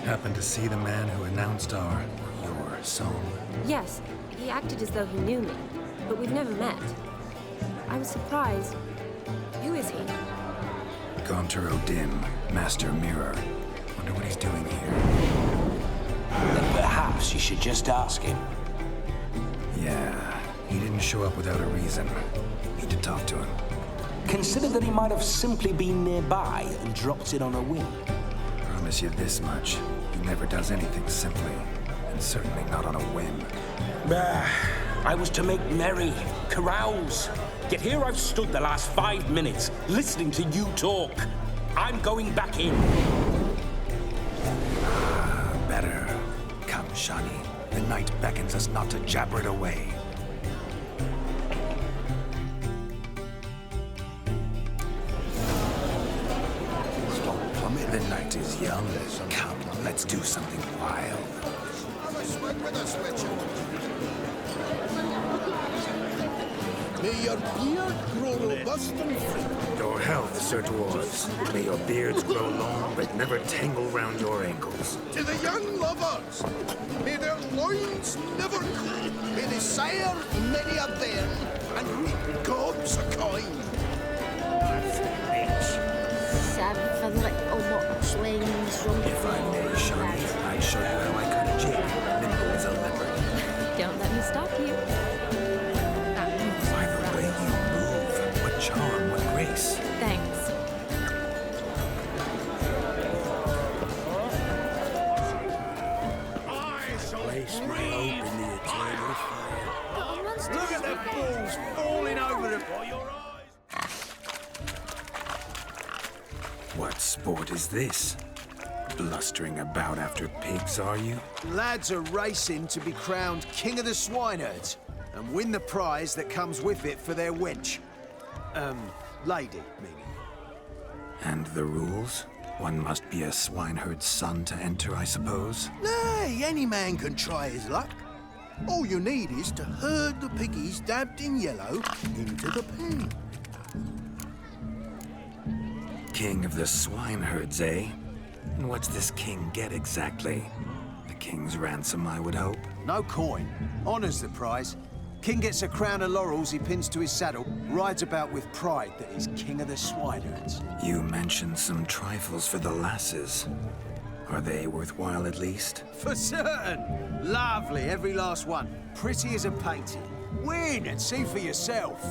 Happened to see the man who announced your song? Yes, he acted as though he knew me, but we've never met. I was surprised. Who is he? Gaunter O'Dim, Master Mirror. Wonder what he's doing here. Then perhaps you should just ask him. Yeah, he didn't show up without a reason. Need to talk to him. Consider that he might have simply been nearby and dropped in on a whim. Promise you this much. He never does anything simply, and certainly not on a whim. Bah, I was to make merry, carouse. Yet here I've stood the last 5 minutes, listening to you talk. I'm going back in. Better. Come, Shani. The night beckons us not to jabber it away. The night is young. Come, let's do something wild. May your beard grow robust and free. Your health, Sir Dwarves. May your beards grow long, but never tangle round your ankles. To the young lovers, may their loins never cool. May they sire many a bairn and reap gobs of coin. Seven little swings from If I may, Shani, I'd show you how I cut a jig, nimble as a leopard. Don't let me stop you. By the way you move, what charm, what grace. Thanks. Place my hope in the eternal fire. Look at the balls falling over before your eyes. What sport is this? Blustering about after pigs, are you? Lads are racing to be crowned King of the Swineherds and win the prize that comes with it for their wench. Lady, meaning. And the rules? One must be a swineherd's son to enter, I suppose? Nay, any man can try his luck. All you need is to herd the piggies dabbed in yellow into the pen. King of the swineherds, eh? And what's this king get exactly? The king's ransom, I would hope. No coin. Honours the prize. King gets a crown of laurels he pins to his saddle, rides about with pride that he's king of the swineherds. You mentioned some trifles for the lasses. Are they worthwhile at least? For certain! Lovely, every last one. Pretty as a painting. Win and see for yourself.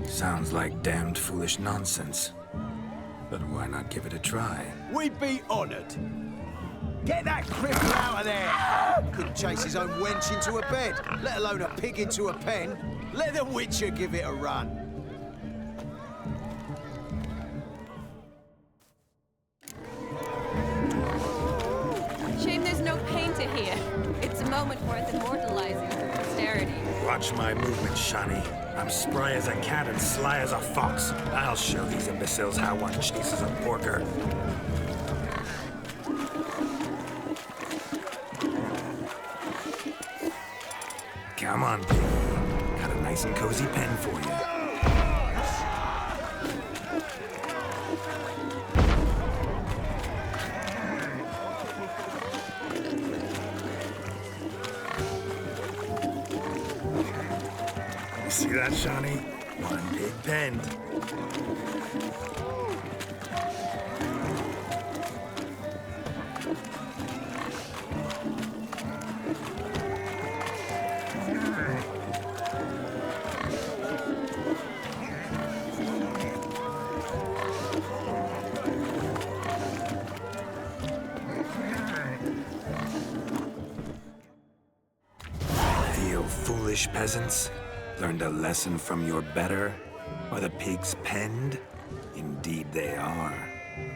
Sounds like damned foolish nonsense. But why not give it a try? We'd be honoured. Get that cripple out of there! Couldn't chase his own wench into a bed, let alone a pig into a pen. Let the Witcher give it a run. Shame there's no painter here. It's a moment worth immortalizing for posterity. Watch my movements, Shani. I'm spry as a cat and sly as a fox. I'll show these imbeciles how one chases a porker. Come on, pig. Got a nice and cozy pen for you. You see that, Shani? One big pen. Foolish peasants, learned a lesson from your better? Are the pigs penned? Indeed they are.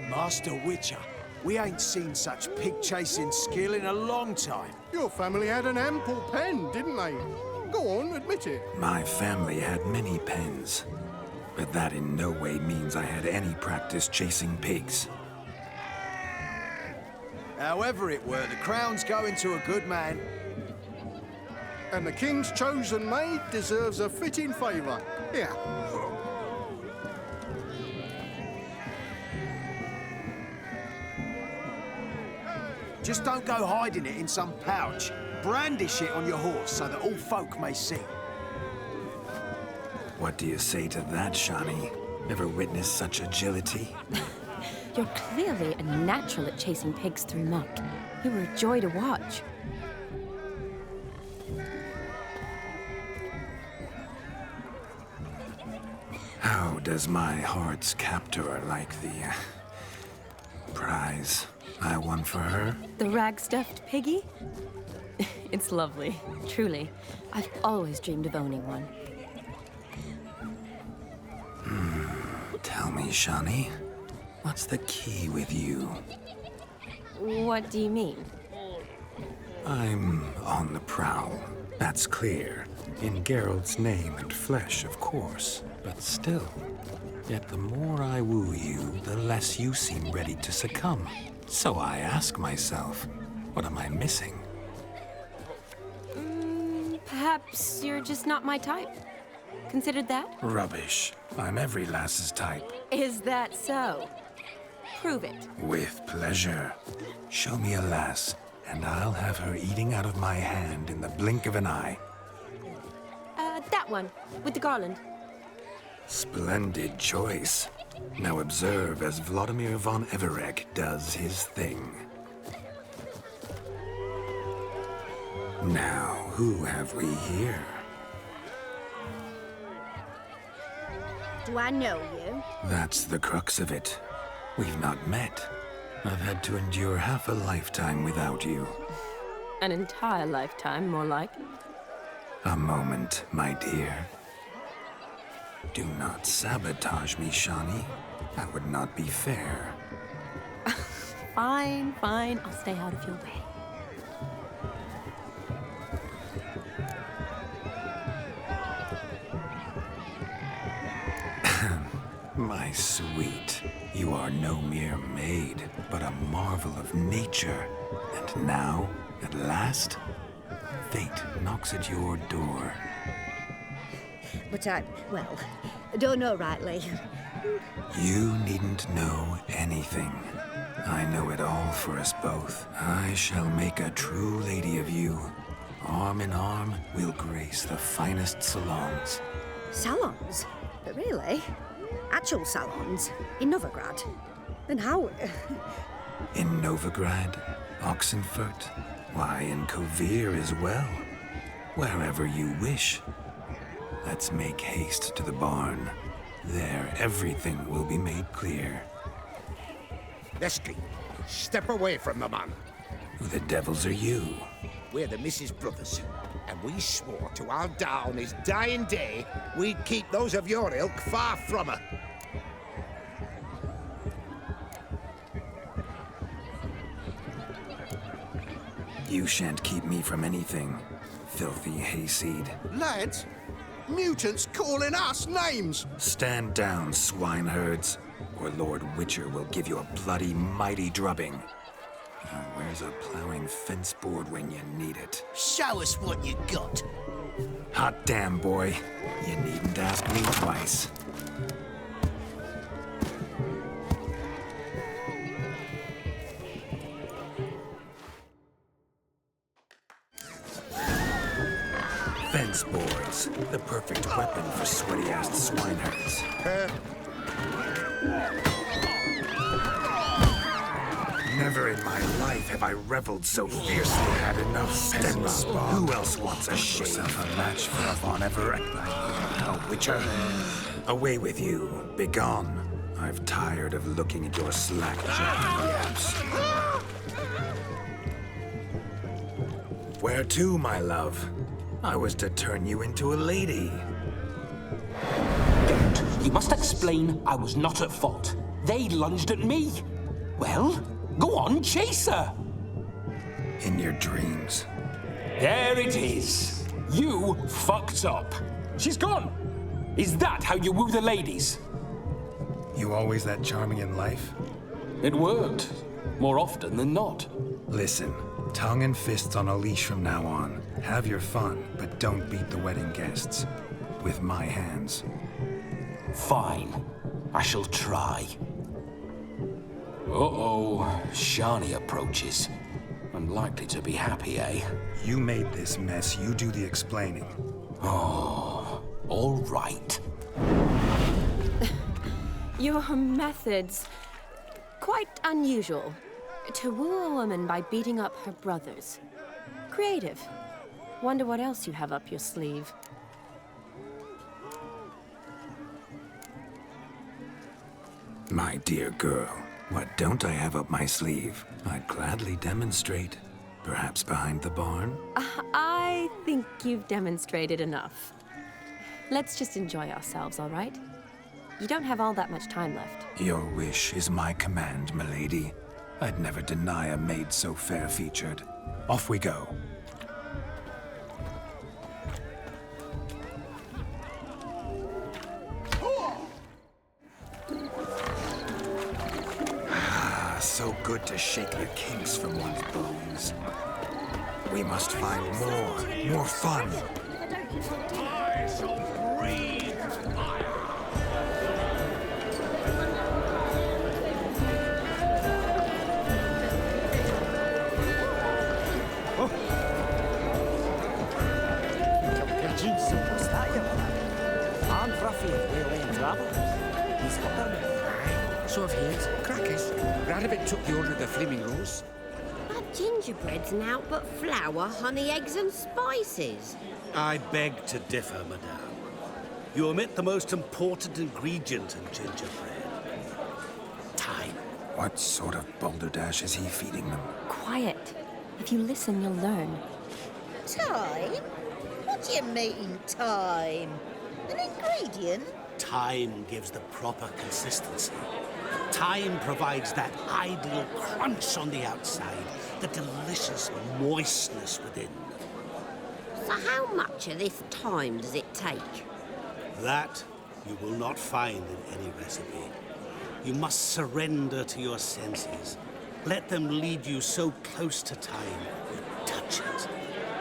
Master Witcher, we ain't seen such pig-chasing skill in a long time. Your family had an ample pen, didn't they? Go on, admit it. My family had many pens, but that in no way means I had any practice chasing pigs. However it were, the crown's going to a good man. And the king's chosen maid deserves a fitting favour. Here. Just don't go hiding it in some pouch. Brandish it on your horse so that all folk may see. What do you say to that, Shani? Ever witnessed such agility? You're clearly a natural at chasing pigs through muck. You were a joy to watch. How does my heart's captor like the prize I won for her? The rag-stuffed piggy? It's lovely, truly. I've always dreamed of owning one. Tell me, Shani, what's the key with you? What do you mean? I'm on the prowl. That's clear. In Geralt's name and flesh, of course. But still, yet the more I woo you, the less you seem ready to succumb. So I ask myself, what am I missing? Perhaps you're just not my type. Considered that? Rubbish. I'm every lass's type. Is that so? Prove it. With pleasure. Show me a lass, and I'll have her eating out of my hand in the blink of an eye. That one, with the garland. Splendid choice. Now observe as Vladimir von Everec does his thing. Now, who have we here? Do I know you? That's the crux of it. We've not met. I've had to endure half a lifetime without you. An entire lifetime, more like. A moment, my dear. Do not sabotage me, Shani. That would not be fair. Fine, fine. I'll stay out of your way. My sweet, you are no mere maid, but a marvel of nature. And now, at last, fate knocks at your door. But I don't know rightly. You needn't know anything. I know it all for us both. I shall make a true lady of you. Arm in arm, we'll grace the finest salons. Salons? But really? Actual salons? In Novigrad? Then how? In Novigrad, Oxenfurt, why, in Kovir as well. Wherever you wish. Let's make haste to the barn. There, everything will be made clear. Lesky, step away from the man. Who the devils are you? We're the Mrs. Brothers, and we swore to our Da on his dying day we'd keep those of your ilk far from her. You shan't keep me from anything, filthy hayseed. Lads, mutants calling us names. Stand down, swineherds, or Lord Witcher will give you a bloody mighty drubbing. Now, where's a plowing fence board when you need it? Show us what you got. Hot damn, boy. You needn't ask me twice. Fence boards, the perfect weapon for sweaty-assed swineherds. Never in my life have I reveled so fiercely. Had enough stems. Who else wants a shave? A match for a Von Everett? Oh, Witcher. Away with you. Begone. I've tired of looking at your slack-jawed yaps. Where to, my love? I was to turn you into a lady. Geralt, you must explain I was not at fault. They lunged at me. Well, go on, chase her. In your dreams. There it is. You fucked up. She's gone. Is that how you woo the ladies? You always that charming in life? It worked. more often than not. Listen, tongue and fists on a leash from now on. Have your fun, but don't beat the wedding guests. With my hands. Fine. I shall try. Uh-oh. Shani approaches. Unlikely to be happy, eh? You made this mess. You do the explaining. Oh, all right. Your methods... quite unusual. To woo a woman by beating up her brothers. Creative. Wonder what else you have up your sleeve. My dear girl, what don't I have up my sleeve? I'd gladly demonstrate. Perhaps behind the barn? I think you've demonstrated enough. Let's just enjoy ourselves, all right? You don't have all that much time left. Your wish is my command, milady. I'd never deny a maid so fair-featured. Off we go. So good to shake the kinks from one's bones. We must find more fun. I shall breathe fire. What's that, you? I'm Ruffy of Wayland Travellers. He's got them. So I've heard. Crackers. Radovid took the order of the Flaming Rose. That gingerbread's naught but flour, honey, eggs and spices. I beg to differ, madame. You omit the most important ingredient in gingerbread. Time. What sort of balderdash is he feeding them? Quiet. If you listen, you'll learn. Time? What do you mean, time? An ingredient? Time gives the proper consistency. Time provides that ideal crunch on the outside, the delicious moistness within. So how much of this time does it take? That you will not find in any recipe. You must surrender to your senses. Let them lead you so close to time, you touch it.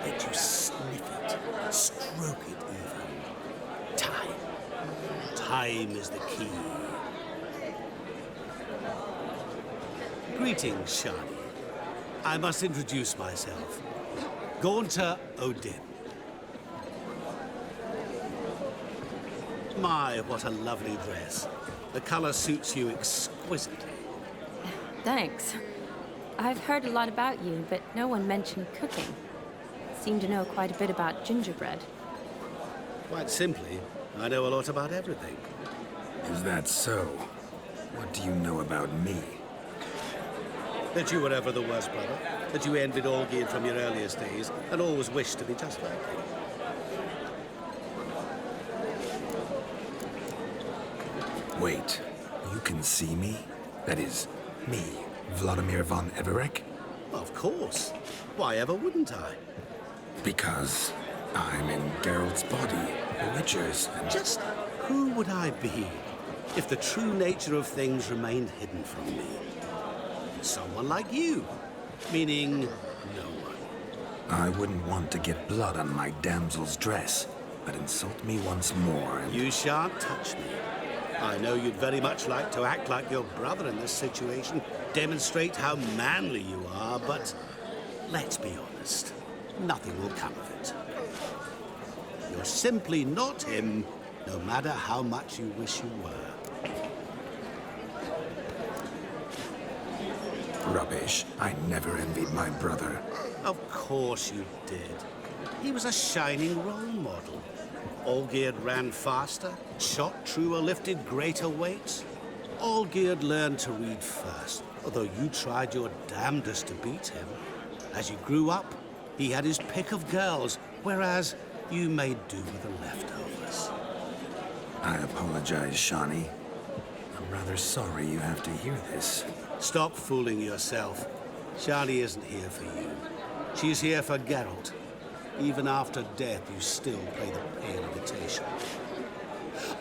Let you sniff it, stroke it even. Time. Time is the key. Greetings, Shani. I must introduce myself. Gaunter Odin. My, what a lovely dress. The color suits you exquisitely. Thanks. I've heard a lot about you, but no one mentioned cooking. Seem to know quite a bit about gingerbread. Quite simply, I know a lot about everything. Is that so? What do you know about me? That you were ever the worst brother, that you envied Olgierd from your earliest days, and always wished to be just like him. Wait, you can see me? That is, me, Vladimir von Everec? Of course. Why ever wouldn't I? Because I'm in Geralt's body, the Witcher's, and... Just who would I be if the true nature of things remained hidden from me? Someone like you, meaning no one. I wouldn't want to get blood on my damsel's dress, but insult me once more and... You shan't touch me. I know you'd very much like to act like your brother in this situation, demonstrate how manly you are, but let's be honest, nothing will come of it. You're simply not him, no matter how much you wish you were. Rubbish. I never envied my brother. Of course you did. He was a shining role model. Olgierd ran faster, shot truer, lifted greater weights. Olgierd learned to read first, although you tried your damnedest to beat him. As you grew up, he had his pick of girls, whereas you made do with the leftovers. I apologize, Shani. I'm rather sorry you have to hear this. Stop fooling yourself. Shani isn't here for you. She's here for Geralt. Even after death, you still play the pale imitation.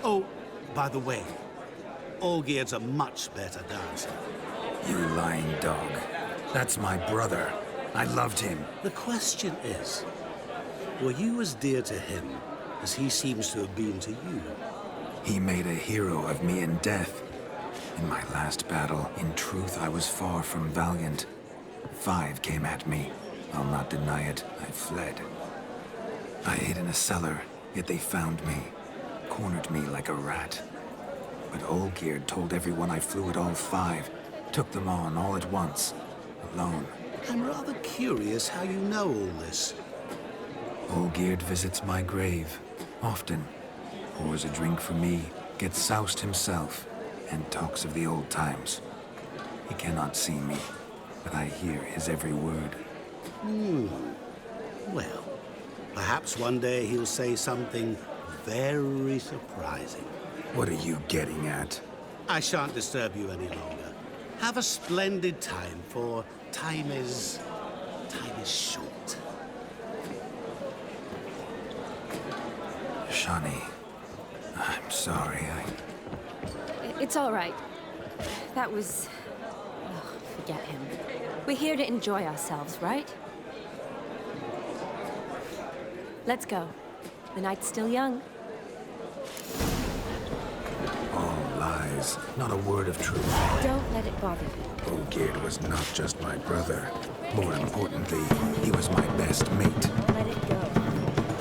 Oh, by the way, Olgierd's a much better dancer. You lying dog. That's my brother. I loved him. The question is, were you as dear to him as he seems to have been to you? He made a hero of me in death. In my last battle, in truth, I was far from valiant. 5 came at me. I'll not deny it, I fled. I hid in a cellar, yet they found me, cornered me like a rat. But Olgierd told everyone I flew at all 5, took them on all at once, alone. I'm rather curious how you know all this. Olgierd visits my grave, often. Pours a drink for me, gets soused himself, and talks of the old times. He cannot see me, but I hear his every word. Well, perhaps one day he'll say something very surprising. What are you getting at? I shan't disturb you any longer. Have a splendid time, for time is short. Shani, I'm sorry, It's all right. That was... Oh, forget him. We're here to enjoy ourselves, right? Let's go. The night's still young. All lies, not a word of truth. Don't let it bother you. Olgierd was not just my brother. More importantly, he was my best mate. Let it go.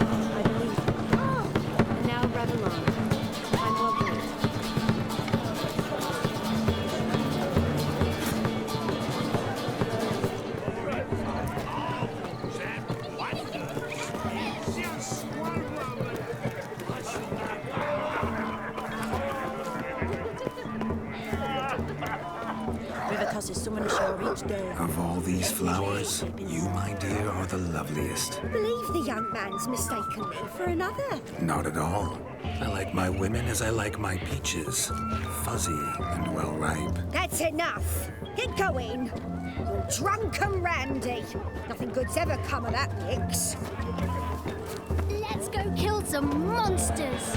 I believe you. And now run along. I'm well pleased. River tosses someone ashore each day. Of all these flowers, you, my dear, are the loveliest. Believe the young man's mistaken me for another. Not at all. I like my women as I like my peaches. Fuzzy and well ripe. That's enough. Get going. You're drunk and randy. Nothing good's ever come of that mix. Let's go kill some monsters.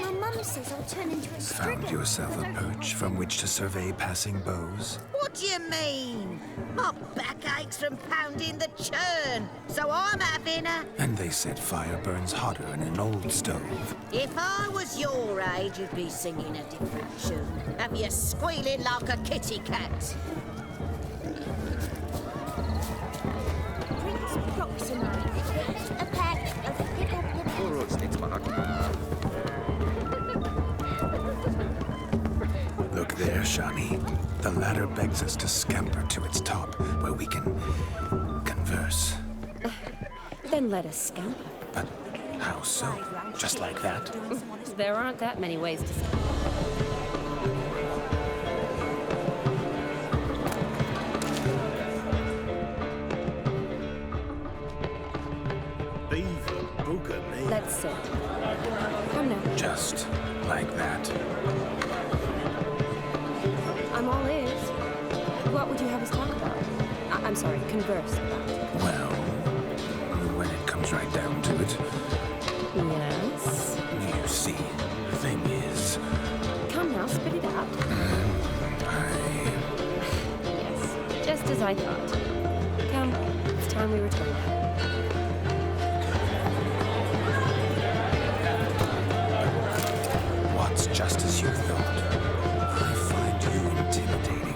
My mum says I'll turn into a striga. Found yourself a perch from which to survey passing bows? What do you mean? My back aches from pounding the churn, so I'm having a... And they said fire burns hotter in an old stove. If I was your age, you'd be singing a different tune. Have you squealing like a kitty cat? Prince Proxima. A pack of pickle Look there, Shani. The ladder begs us to scamper to its top, where we can converse. Then let us scamper. But how so? Just like that? There aren't that many ways to scamper. Beaver booger me. Let's sit. Come now. Just like that. I'm all ears. What would you have us talk about? I'm sorry, converse about. Well, when it comes right down to it. Yes? You see, the thing is... Come now, spit it out. Yes, just as I thought. Come, it's time we return. What's just as you thought? I find you intimidating.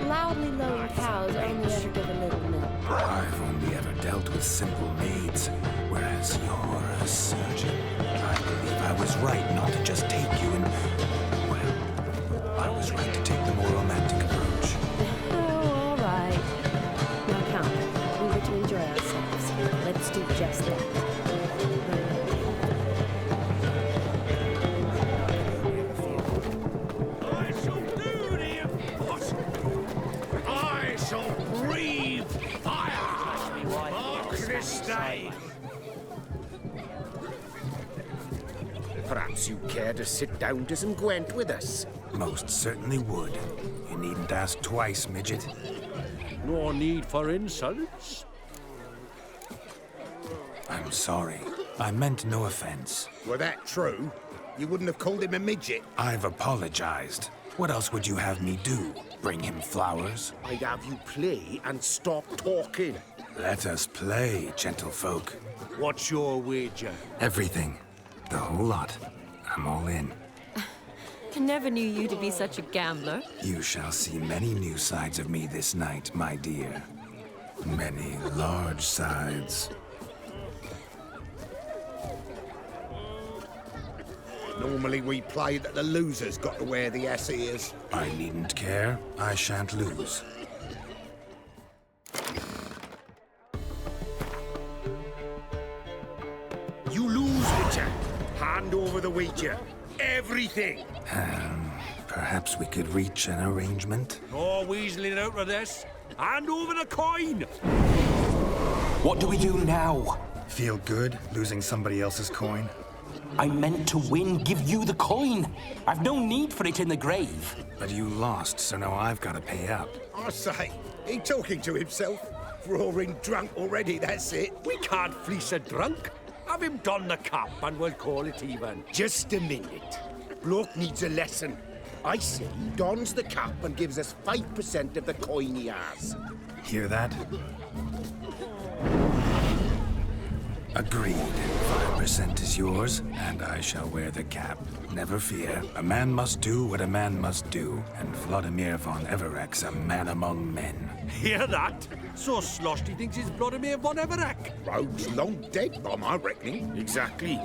Loudly lowing cows only ever give a little milk. I've only ever dealt with simple maids, whereas you're a surgeon. I believe I was right not to just take you and... Well, I was right to take the more romantic approach. Oh, all right. Now come, we were to enjoy ourselves. Let's do just that. I shall breathe fire! Mark this day! Perhaps you care to sit down to some Gwent with us? Most certainly would. You needn't ask twice, midget. No need for insults. I'm sorry. I meant no offense. Were that true, you wouldn't have called him a midget. I've apologized. What else would you have me do? Bring him flowers? I'd have you play and stop talking. Let us play, gentlefolk. What's your wager? Everything. The whole lot. I'm all in. I never knew you to be such a gambler. You shall see many new sides of me this night, my dear. Many large sides. Normally we play that the loser's got to wear the ass ears. I needn't care. I shan't lose. You lose, Witcher. Hand over the wager. Everything. Perhaps we could reach an arrangement? No weaseling out of this. Hand over the coin. What do we do now? Feel good losing somebody else's coin? I meant to win, give you the coin. I've no need for it in the grave. But you lost, so now I've got to pay up. I say, he talking to himself. Roaring drunk already, that's it. We can't fleece a drunk. Have him don the cap and we'll call it even. Just a minute. Bloke needs a lesson. I say he dons the cap and gives us 5% of the coin he has. Hear that? Agreed. 5% is yours, and I shall wear the cap. Never fear. A man must do what a man must do, and Vladimir von Evereck's a man among men. Hear that? So sloshed he thinks he's Vladimir von Evereck. Rogue's long dead, by my reckoning. Exactly.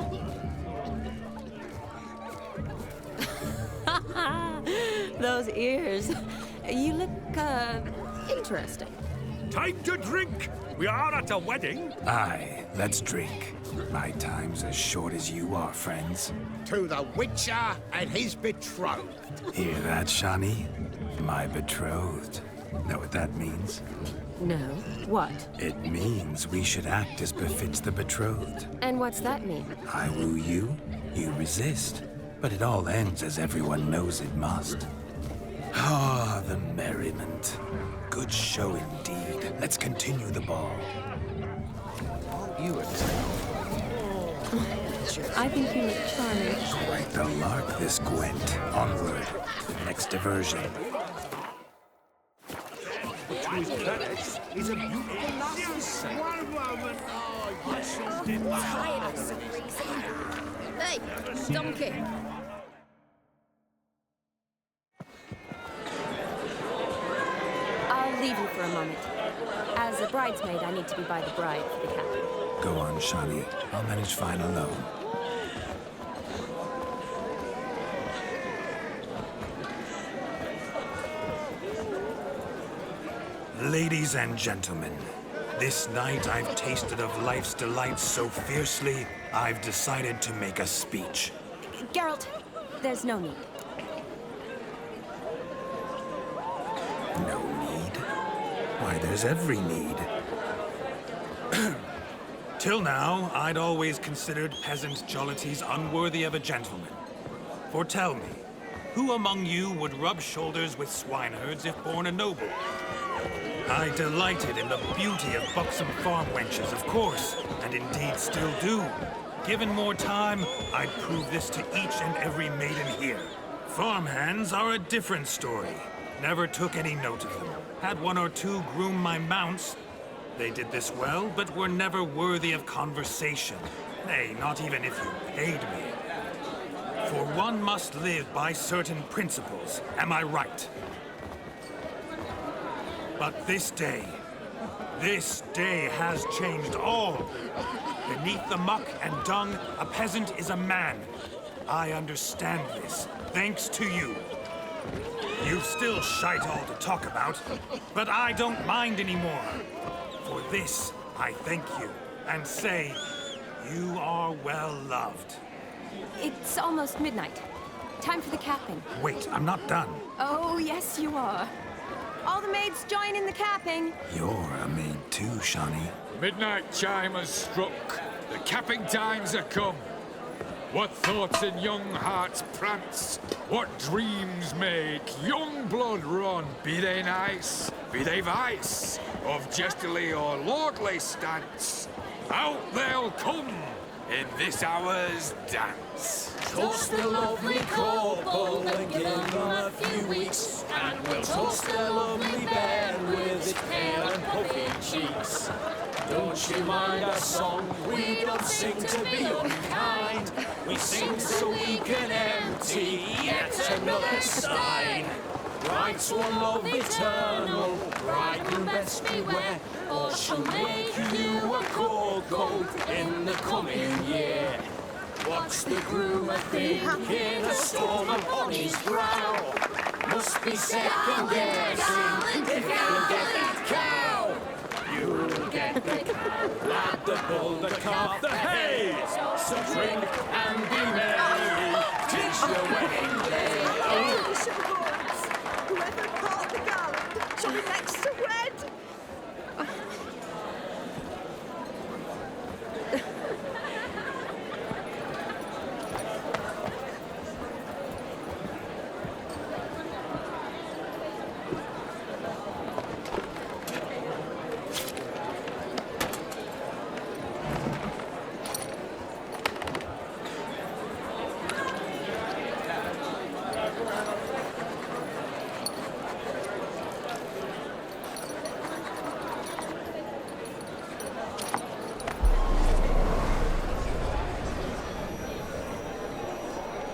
Those ears. You look, interesting. Time to drink! We are at a wedding. Aye, let's drink. My time's as short as you are, friends. To the Witcher and his betrothed. Hear that, Shani? My betrothed. Know what that means? No. What? It means we should act as befits the betrothed. And what's that mean? I woo you, you resist. But it all ends as everyone knows it must. Ah, the merriment. Good show indeed. Let's continue the ball. You I think you look charming. Quite the lark, this Gwent. Onward. Next diversion. Is a beautiful lass. One moment. Hey, donkey. I'll leave you for a moment. As a bridesmaid, I need to be by the bride for the captain. Go on, Shani. I'll manage fine alone. Ladies and gentlemen, this night I've tasted of life's delights so fiercely, I've decided to make a speech. Geralt, there's no need. No need? Why, there's every need. Till now, I'd always considered peasant jollities unworthy of a gentleman. For tell me, who among you would rub shoulders with swineherds if born a noble? I delighted in the beauty of buxom farm wenches, of course, and indeed still do. Given more time, I'd prove this to each and every maiden here. Farmhands are a different story. Never took any note of them. Had one or two groom my mounts. They did this well, but were never worthy of conversation. Nay, not even if you paid me. For one must live by certain principles, am I right? But this day has changed all. Beneath the muck and dung, a peasant is a man. I understand this, thanks to you. You've still shite all to talk about, but I don't mind anymore. For this, I thank you, and say, you are well loved. It's almost midnight. Time for the capping. Wait, I'm not done. Oh, yes, you are. All the maids join in the capping. You're a maid too, Shani. Midnight chime has struck. The capping times are come. What thoughts in young hearts prance? What dreams make young blood run? Be they nice, be they vice, of jestily or lordly stance, out they'll come in this hour's dance. Toast the lovely couple and give them a few weeks, and we'll toast the lovely bed with its pale and puffy cheeks. Don't you mind our song? We don't sing to be unkind. We sing so we can empty yet another stein. Bright one love eternal, bridegroom best beware, or she'll make you a cold coat in the coming year. What's the groom a thinking? A storm upon his brow. Must be second guessing if you get that cow. You'll get the cow, lad, the bull, the calf, the hay. So drink and be merry, 'tis your wedding day. Whoever caught the garland shall be next to wed.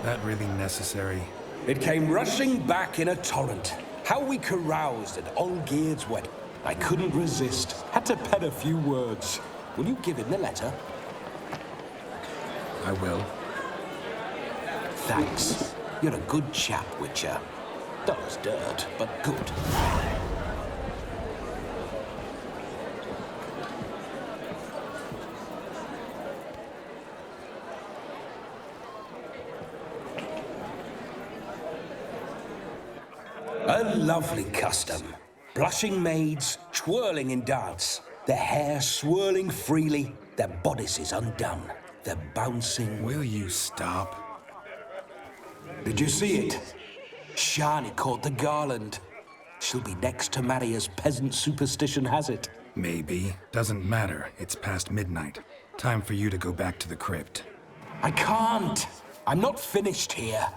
That really necessary? It came rushing back in a torrent. How we caroused at Olgierd's wedding. I couldn't resist. Had to pen a few words. Will you give him the letter? I will. Thanks. You're a good chap, Witcher. Dull as dirt, but good. A lovely custom. Blushing maids, twirling in dance. Their hair swirling freely, their bodices undone. They're bouncing... Will you stop? Did you see it? Shani caught the garland. She'll be next to marry as peasant superstition has it. Maybe. Doesn't matter. It's past midnight. Time for you to go back to the crypt. I can't. I'm not finished here.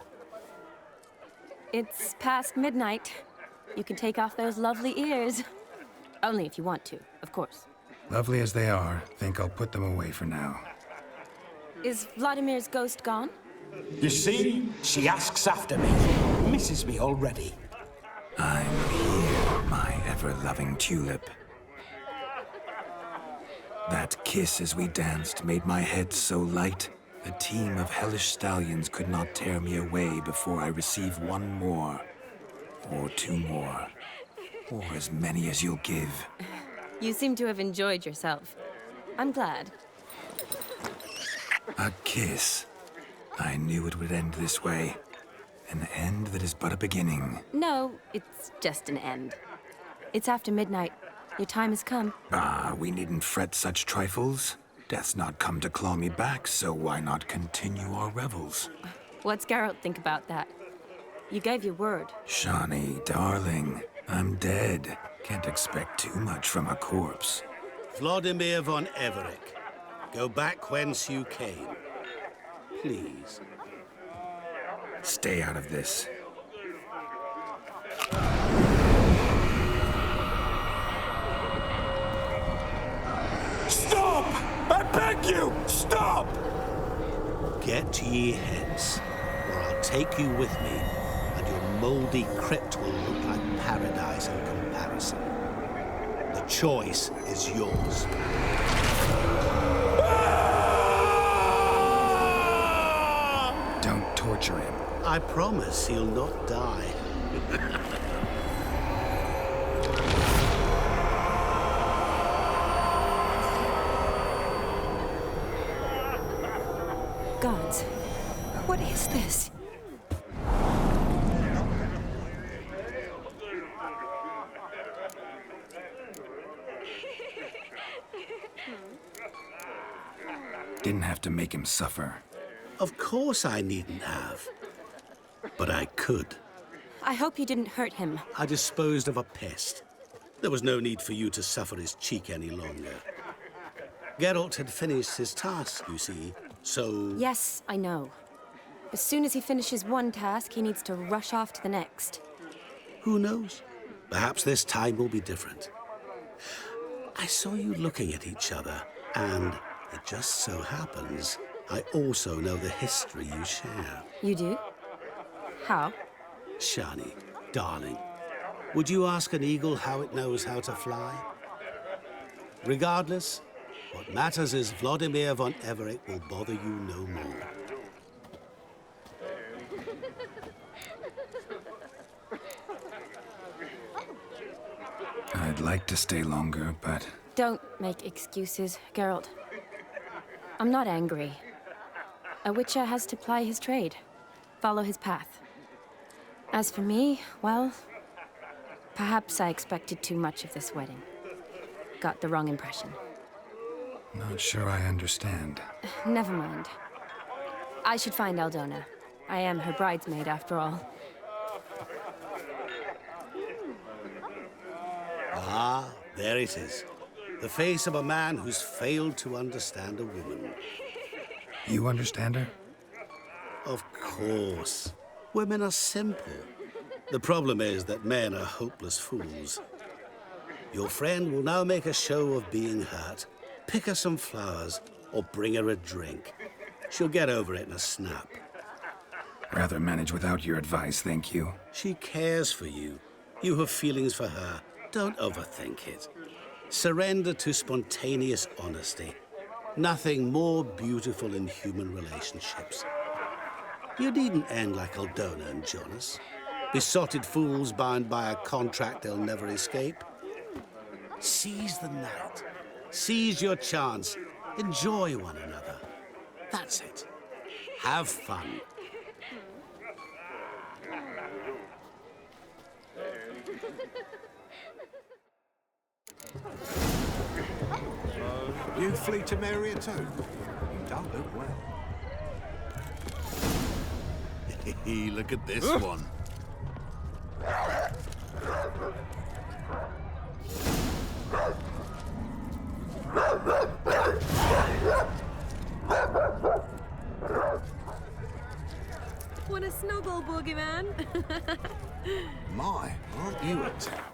It's past midnight. You can take off those lovely ears. Only if you want to, of course. Lovely as they are, think I'll put them away for now. Is Vladimir's ghost gone? You see? She asks after me. Misses me already. I'm here, my ever-loving tulip. That kiss as we danced made my head so light. A team of hellish stallions could not tear me away before I receive one more. Or two more. Or as many as you'll give. You seem to have enjoyed yourself. I'm glad. A kiss. I knew it would end this way. An end that is but a beginning. No, it's just an end. It's after midnight. Your time has come. Ah, we needn't fret such trifles. Death's not come to claw me back, so why not continue our revels? What's Geralt think about that? You gave your word. Shani, darling, I'm dead. Can't expect too much from a corpse. Vladimir von Everec, go back whence you came. Please. Stay out of this. Stop! I beg you! Stop! Get ye hence, or I'll take you with me, and your mouldy crypt will look like paradise in comparison. The choice is yours. Don't torture him. I promise he'll not die. Gods, what is this? Didn't have to make him suffer. Of course I needn't have. But I could. I hope you didn't hurt him. I disposed of a pest. There was no need for you to suffer his cheek any longer. Geralt had finished his task, you see, so... Yes, I know. As soon as he finishes one task, he needs to rush off to the next. Who knows? Perhaps this time will be different. I saw you looking at each other, and it just so happens I also know the history you share. You do? How? Shani, darling, would you ask an eagle how it knows how to fly? Regardless, what matters is Vladimir von Everett will bother you no more. I'd like to stay longer, but... Don't make excuses, Geralt. I'm not angry. A witcher has to ply his trade, follow his path. As for me, well, perhaps I expected too much of this wedding. Got the wrong impression. Not sure I understand. Never mind. I should find Aldona. I am her bridesmaid, after all. Ah, there it is. The face of a man who's failed to understand a woman. You understand her? Of course. Women are simple. The problem is that men are hopeless fools. Your friend will now make a show of being hurt, pick her some flowers, or bring her a drink. She'll get over it in a snap. Rather manage without your advice, thank you. She cares for you. You have feelings for her. Don't overthink it. Surrender to spontaneous honesty. Nothing more beautiful in human relationships. You needn't end like Aldona and Jonas. Besotted fools bound by a contract they'll never escape. Seize the night. Seize your chance. Enjoy one another. That's it. Have fun. You flee to marry her too? You don't look well. Look at this one. Want a snuggle, boogeyman? My, aren't you a towel?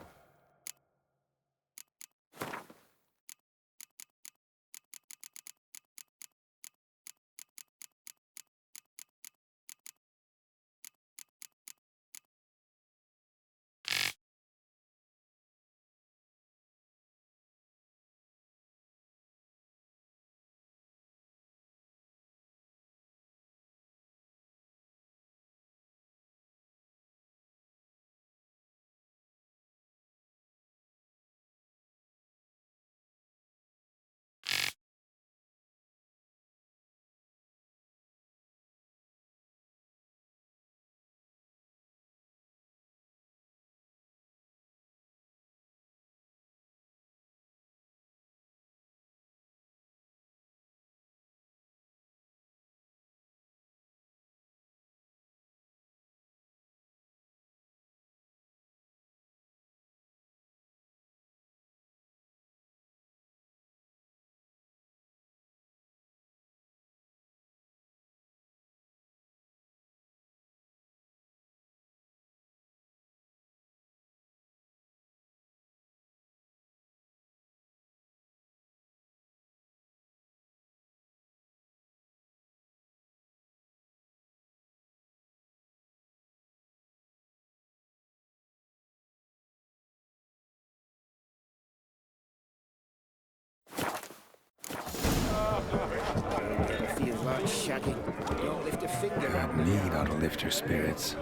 Feels like shagging. Don't lift a finger. That mead ought to lift her spirits.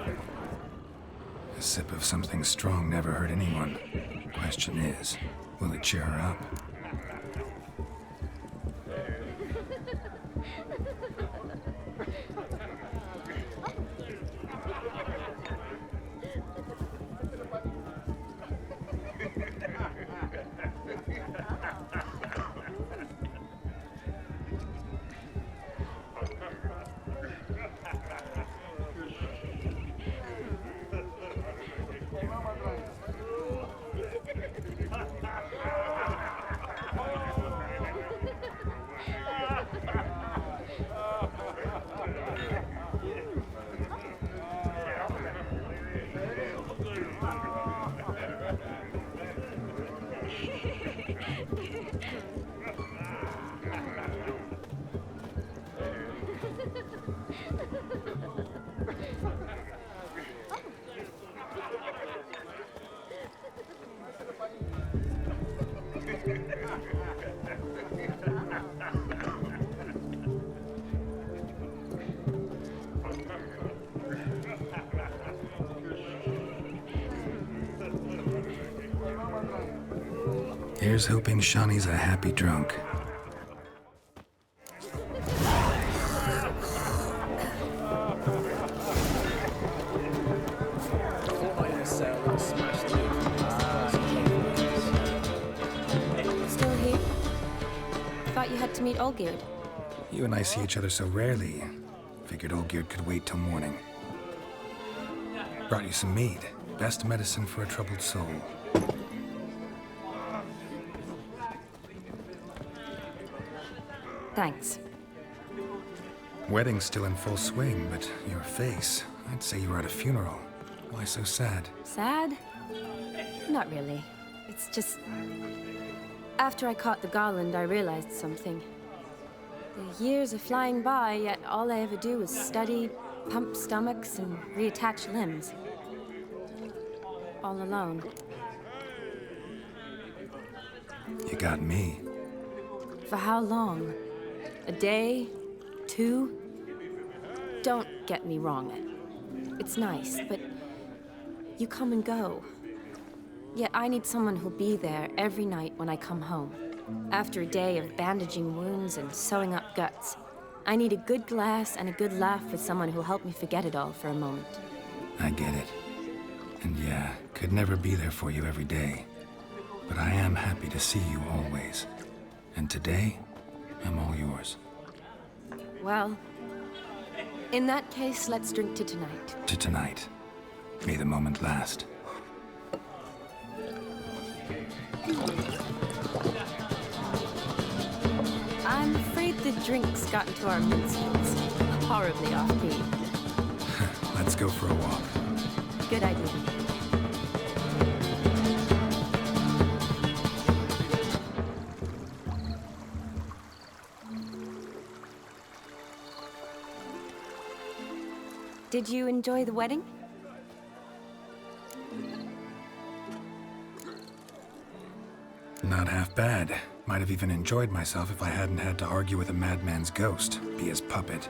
A sip of something strong never hurt anyone. Question is, will it cheer her up? Here's hoping Shawnee's a happy drunk. Still here? Thought you had to meet Olgierd. You and I see each other so rarely. Figured Olgierd could wait till morning. Brought you some mead. Best medicine for a troubled soul. Thanks. Wedding's still in full swing, but your face, I'd say you were at a funeral. Why so sad? Sad? Not really. It's just... After I caught the garland, I realized something. The years are flying by, yet all I ever do is study, pump stomachs, and reattach limbs. All alone. You got me. For how long? A day? 2? Don't get me wrong. It's nice, but you come and go. Yet I need someone who'll be there every night when I come home. After a day of bandaging wounds and sewing up guts, I need a good glass and a good laugh with someone who'll help me forget it all for a moment. I get it. And yeah, could never be there for you every day. But I am happy to see you always. And today, I'm all yours. Well, in that case, let's drink to tonight. To tonight. May the moment last. I'm afraid the drinks got into our minstrels. Horribly off-key. Let's go for a walk. Good idea. Did you enjoy the wedding? Not half bad. Might have even enjoyed myself if I hadn't had to argue with a madman's ghost, be his puppet.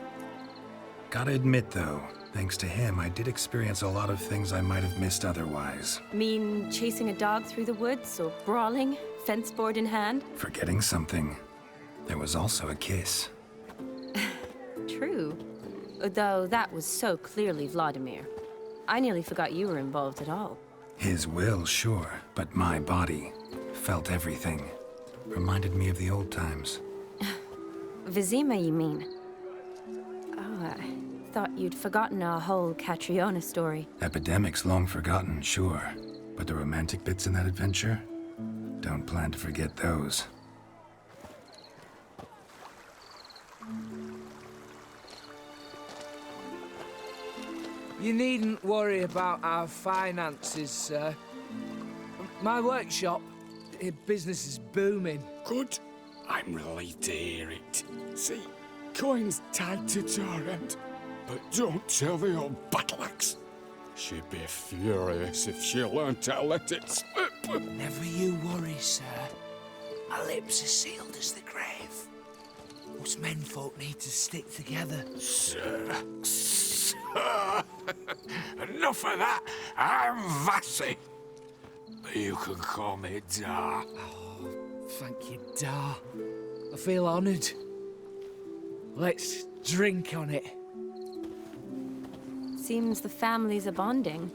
Gotta admit, though, thanks to him, I did experience a lot of things I might have missed otherwise. Mean chasing a dog through the woods, or brawling, fence board in hand? Forgetting something. There was also a kiss. True. Though that was so clearly Vladimir. I nearly forgot you were involved at all. His will, sure, but my body felt everything. Reminded me of the old times. Vizima, you mean? Oh, I thought you'd forgotten our whole Catriona story. Epidemics long forgotten, sure. But the romantic bits in that adventure? Don't plan to forget those. You needn't worry about our finances, sir. My workshop, business is booming. Good. I'm relieved to hear it. See, coin's tied to Torrent. But don't tell the old battle-axe. She'd be furious if she learned to let it slip. Never you worry, sir. My lips are sealed as the grave. Us menfolk need to stick together. Sir. Enough of that. I'm Vassy. You can call me Dar. Oh, thank you, Dar. I feel honoured. Let's drink on it. Seems the families are bonding.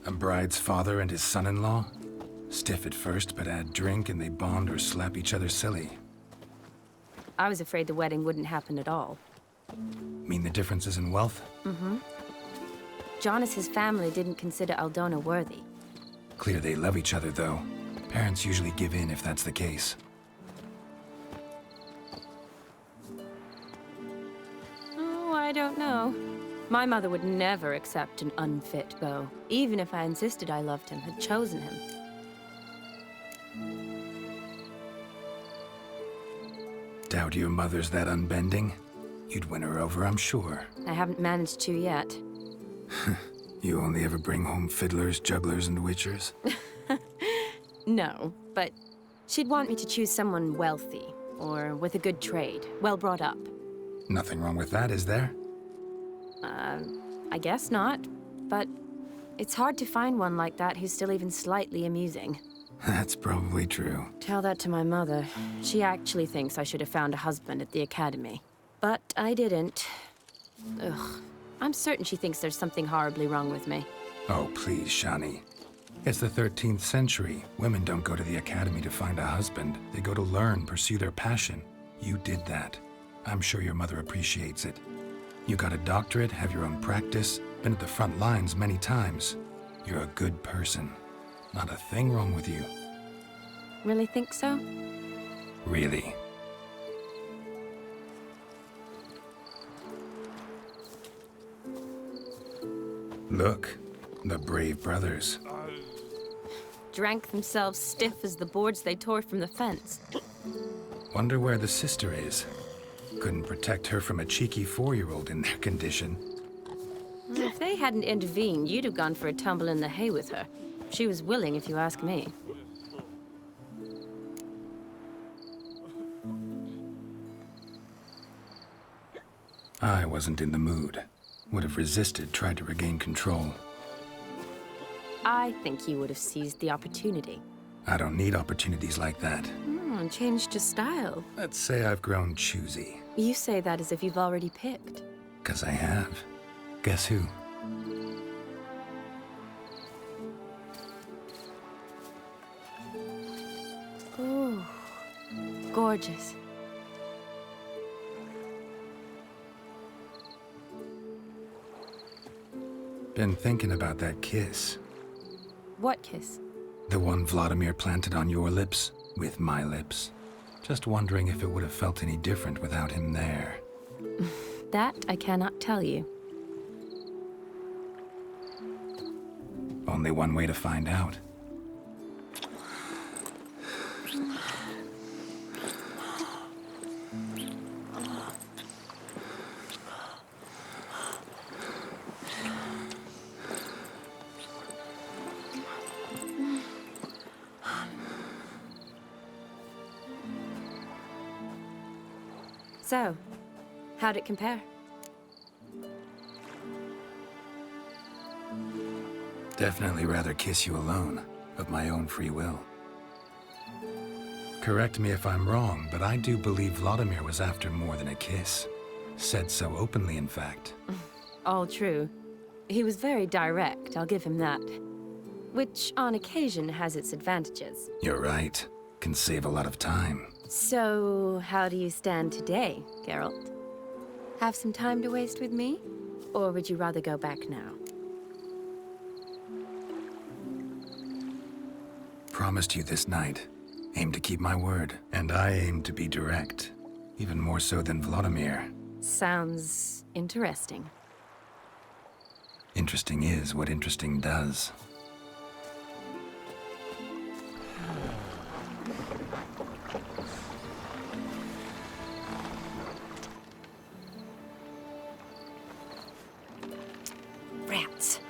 A bride's father and his son-in-law? Stiff at first, but add drink and they bond or slap each other silly. I was afraid the wedding wouldn't happen at all. Mean the differences in wealth? Mm-hmm. Jonas's family didn't consider Aldona worthy. Clear they love each other, though. Parents usually give in if that's the case. Oh, I don't know. My mother would never accept an unfit beau, even if I insisted I loved him, had chosen him. Doubt your mother's that unbending? You'd win her over, I'm sure. I haven't managed to yet. You only ever bring home fiddlers, jugglers, and witchers? No, but she'd want me to choose someone wealthy, or with a good trade, well brought up. Nothing wrong with that, is there? I guess not, but it's hard to find one like that who's still even slightly amusing. That's probably true. Tell that to my mother. She actually thinks I should have found a husband at the academy. But I didn't. Ugh. I'm certain she thinks there's something horribly wrong with me. Oh, please, Shani. It's the 13th century. Women don't go to the academy to find a husband. They go to learn, pursue their passion. You did that. I'm sure your mother appreciates it. You got a doctorate, have your own practice, been at the front lines many times. You're a good person. Not a thing wrong with you. Really think so? Really. Look, the brave brothers. Drank themselves stiff as the boards they tore from the fence. Wonder where the sister is. Couldn't protect her from a cheeky 4-year-old in their condition. If they hadn't intervened, you'd have gone for a tumble in the hay with her. She was willing, if you ask me. I wasn't in the mood. Would have resisted, tried to regain control. I think you would have seized the opportunity. I don't need opportunities like that. Changed your style. Let's say I've grown choosy. You say that as if you've already picked. 'Cause I have. Guess who? Oh, gorgeous. Been thinking about that kiss. What kiss? The one Vladimir planted on your lips, with my lips. Just wondering if it would have felt any different without him there. That I cannot tell you. Only one way to find out. So, how'd it compare? Definitely rather kiss you alone, of my own free will. Correct me if I'm wrong, but I do believe Vladimir was after more than a kiss. Said so openly, in fact. All true. He was very direct, I'll give him that. Which, on occasion, has its advantages. You're right. Can save a lot of time. So, how do you stand today, Geralt? Have some time to waste with me? Or would you rather go back now? Promised you this night. Aim to keep my word. And I aim to be direct. Even more so than Vladimir. Sounds interesting. Interesting is what interesting does. Rats.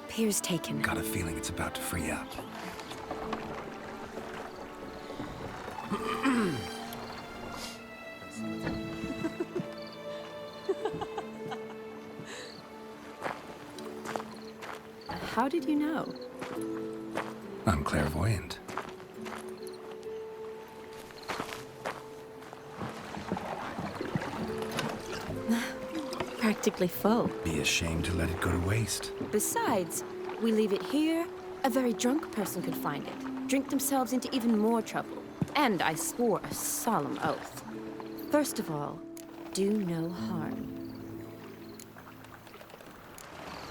Pier's taken. Got a feeling it's about to free up. How did you know? I'm clairvoyant. Practically full. Be ashamed to let it go to waste. Besides, we leave it here, a very drunk person could find it, drink themselves into even more trouble. And I swore a solemn oath. First of all, do no harm.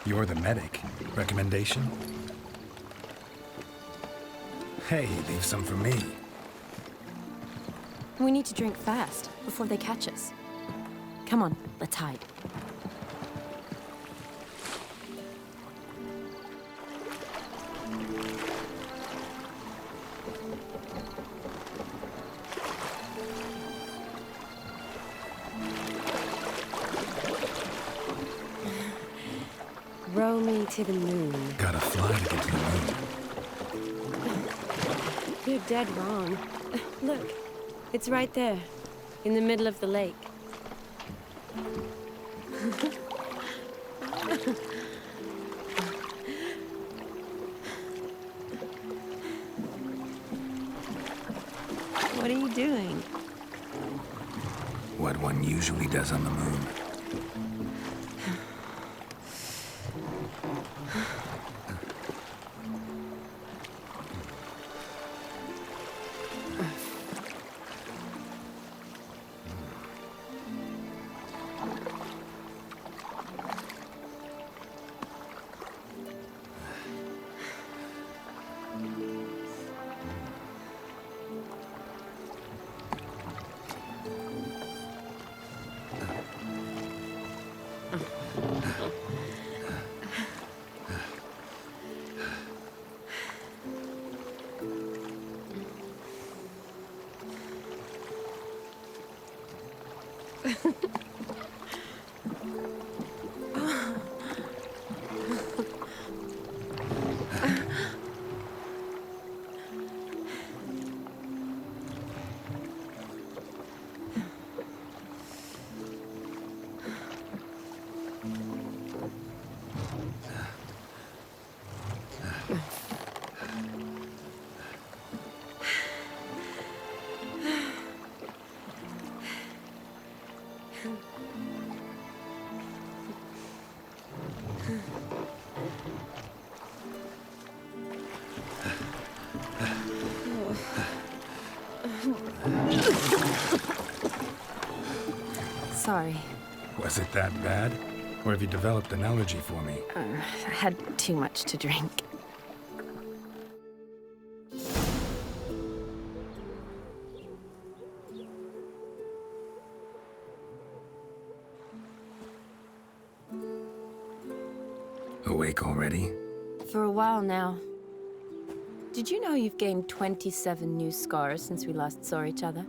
You're the medic. Recommendation? Hey, leave some for me. We need to drink fast, before they catch us. Come on, let's hide. Row me to the moon. Gotta fly to get to the moon. You're dead wrong. Look, it's right there, in the middle of the lake. doing? What one usually does on the moon. Sorry. Was it that bad? Or have you developed an allergy for me? I had too much to drink. Awake already? For a while now. Did you know you've gained 27 new scars since we last saw each other?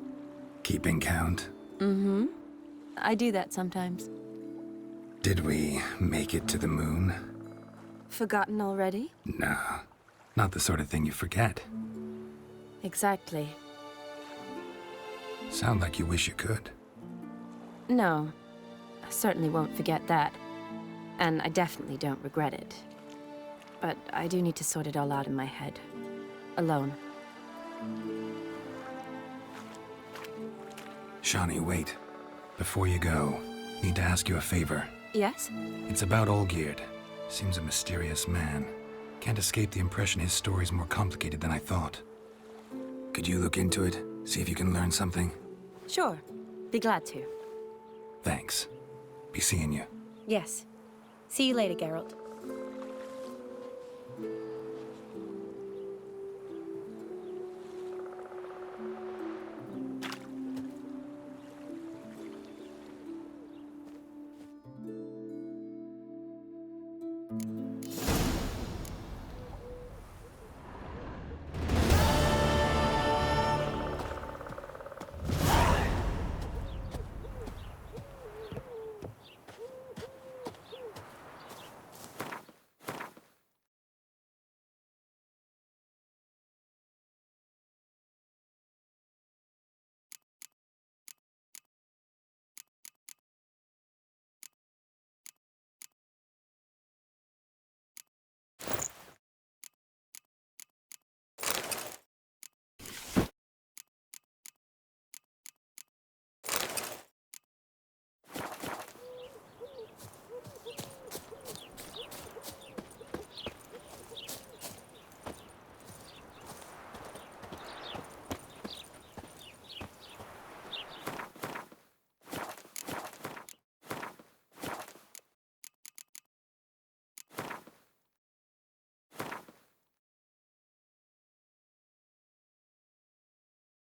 Keeping count? Mm-hmm. I do that sometimes. Did we make it to the moon? Forgotten already? Nah, not the sort of thing you forget. Exactly. Sound like you wish you could. No, I certainly won't forget that. And I definitely don't regret it. But I do need to sort it all out in my head. Alone. Shani, wait. Before you go, need to ask you a favor. Yes? It's about Olgierd. Seems a mysterious man. Can't escape the impression his story's more complicated than I thought. Could you look into it? See if you can learn something? Sure. Be glad to. Thanks. Be seeing you. Yes. See you later, Geralt.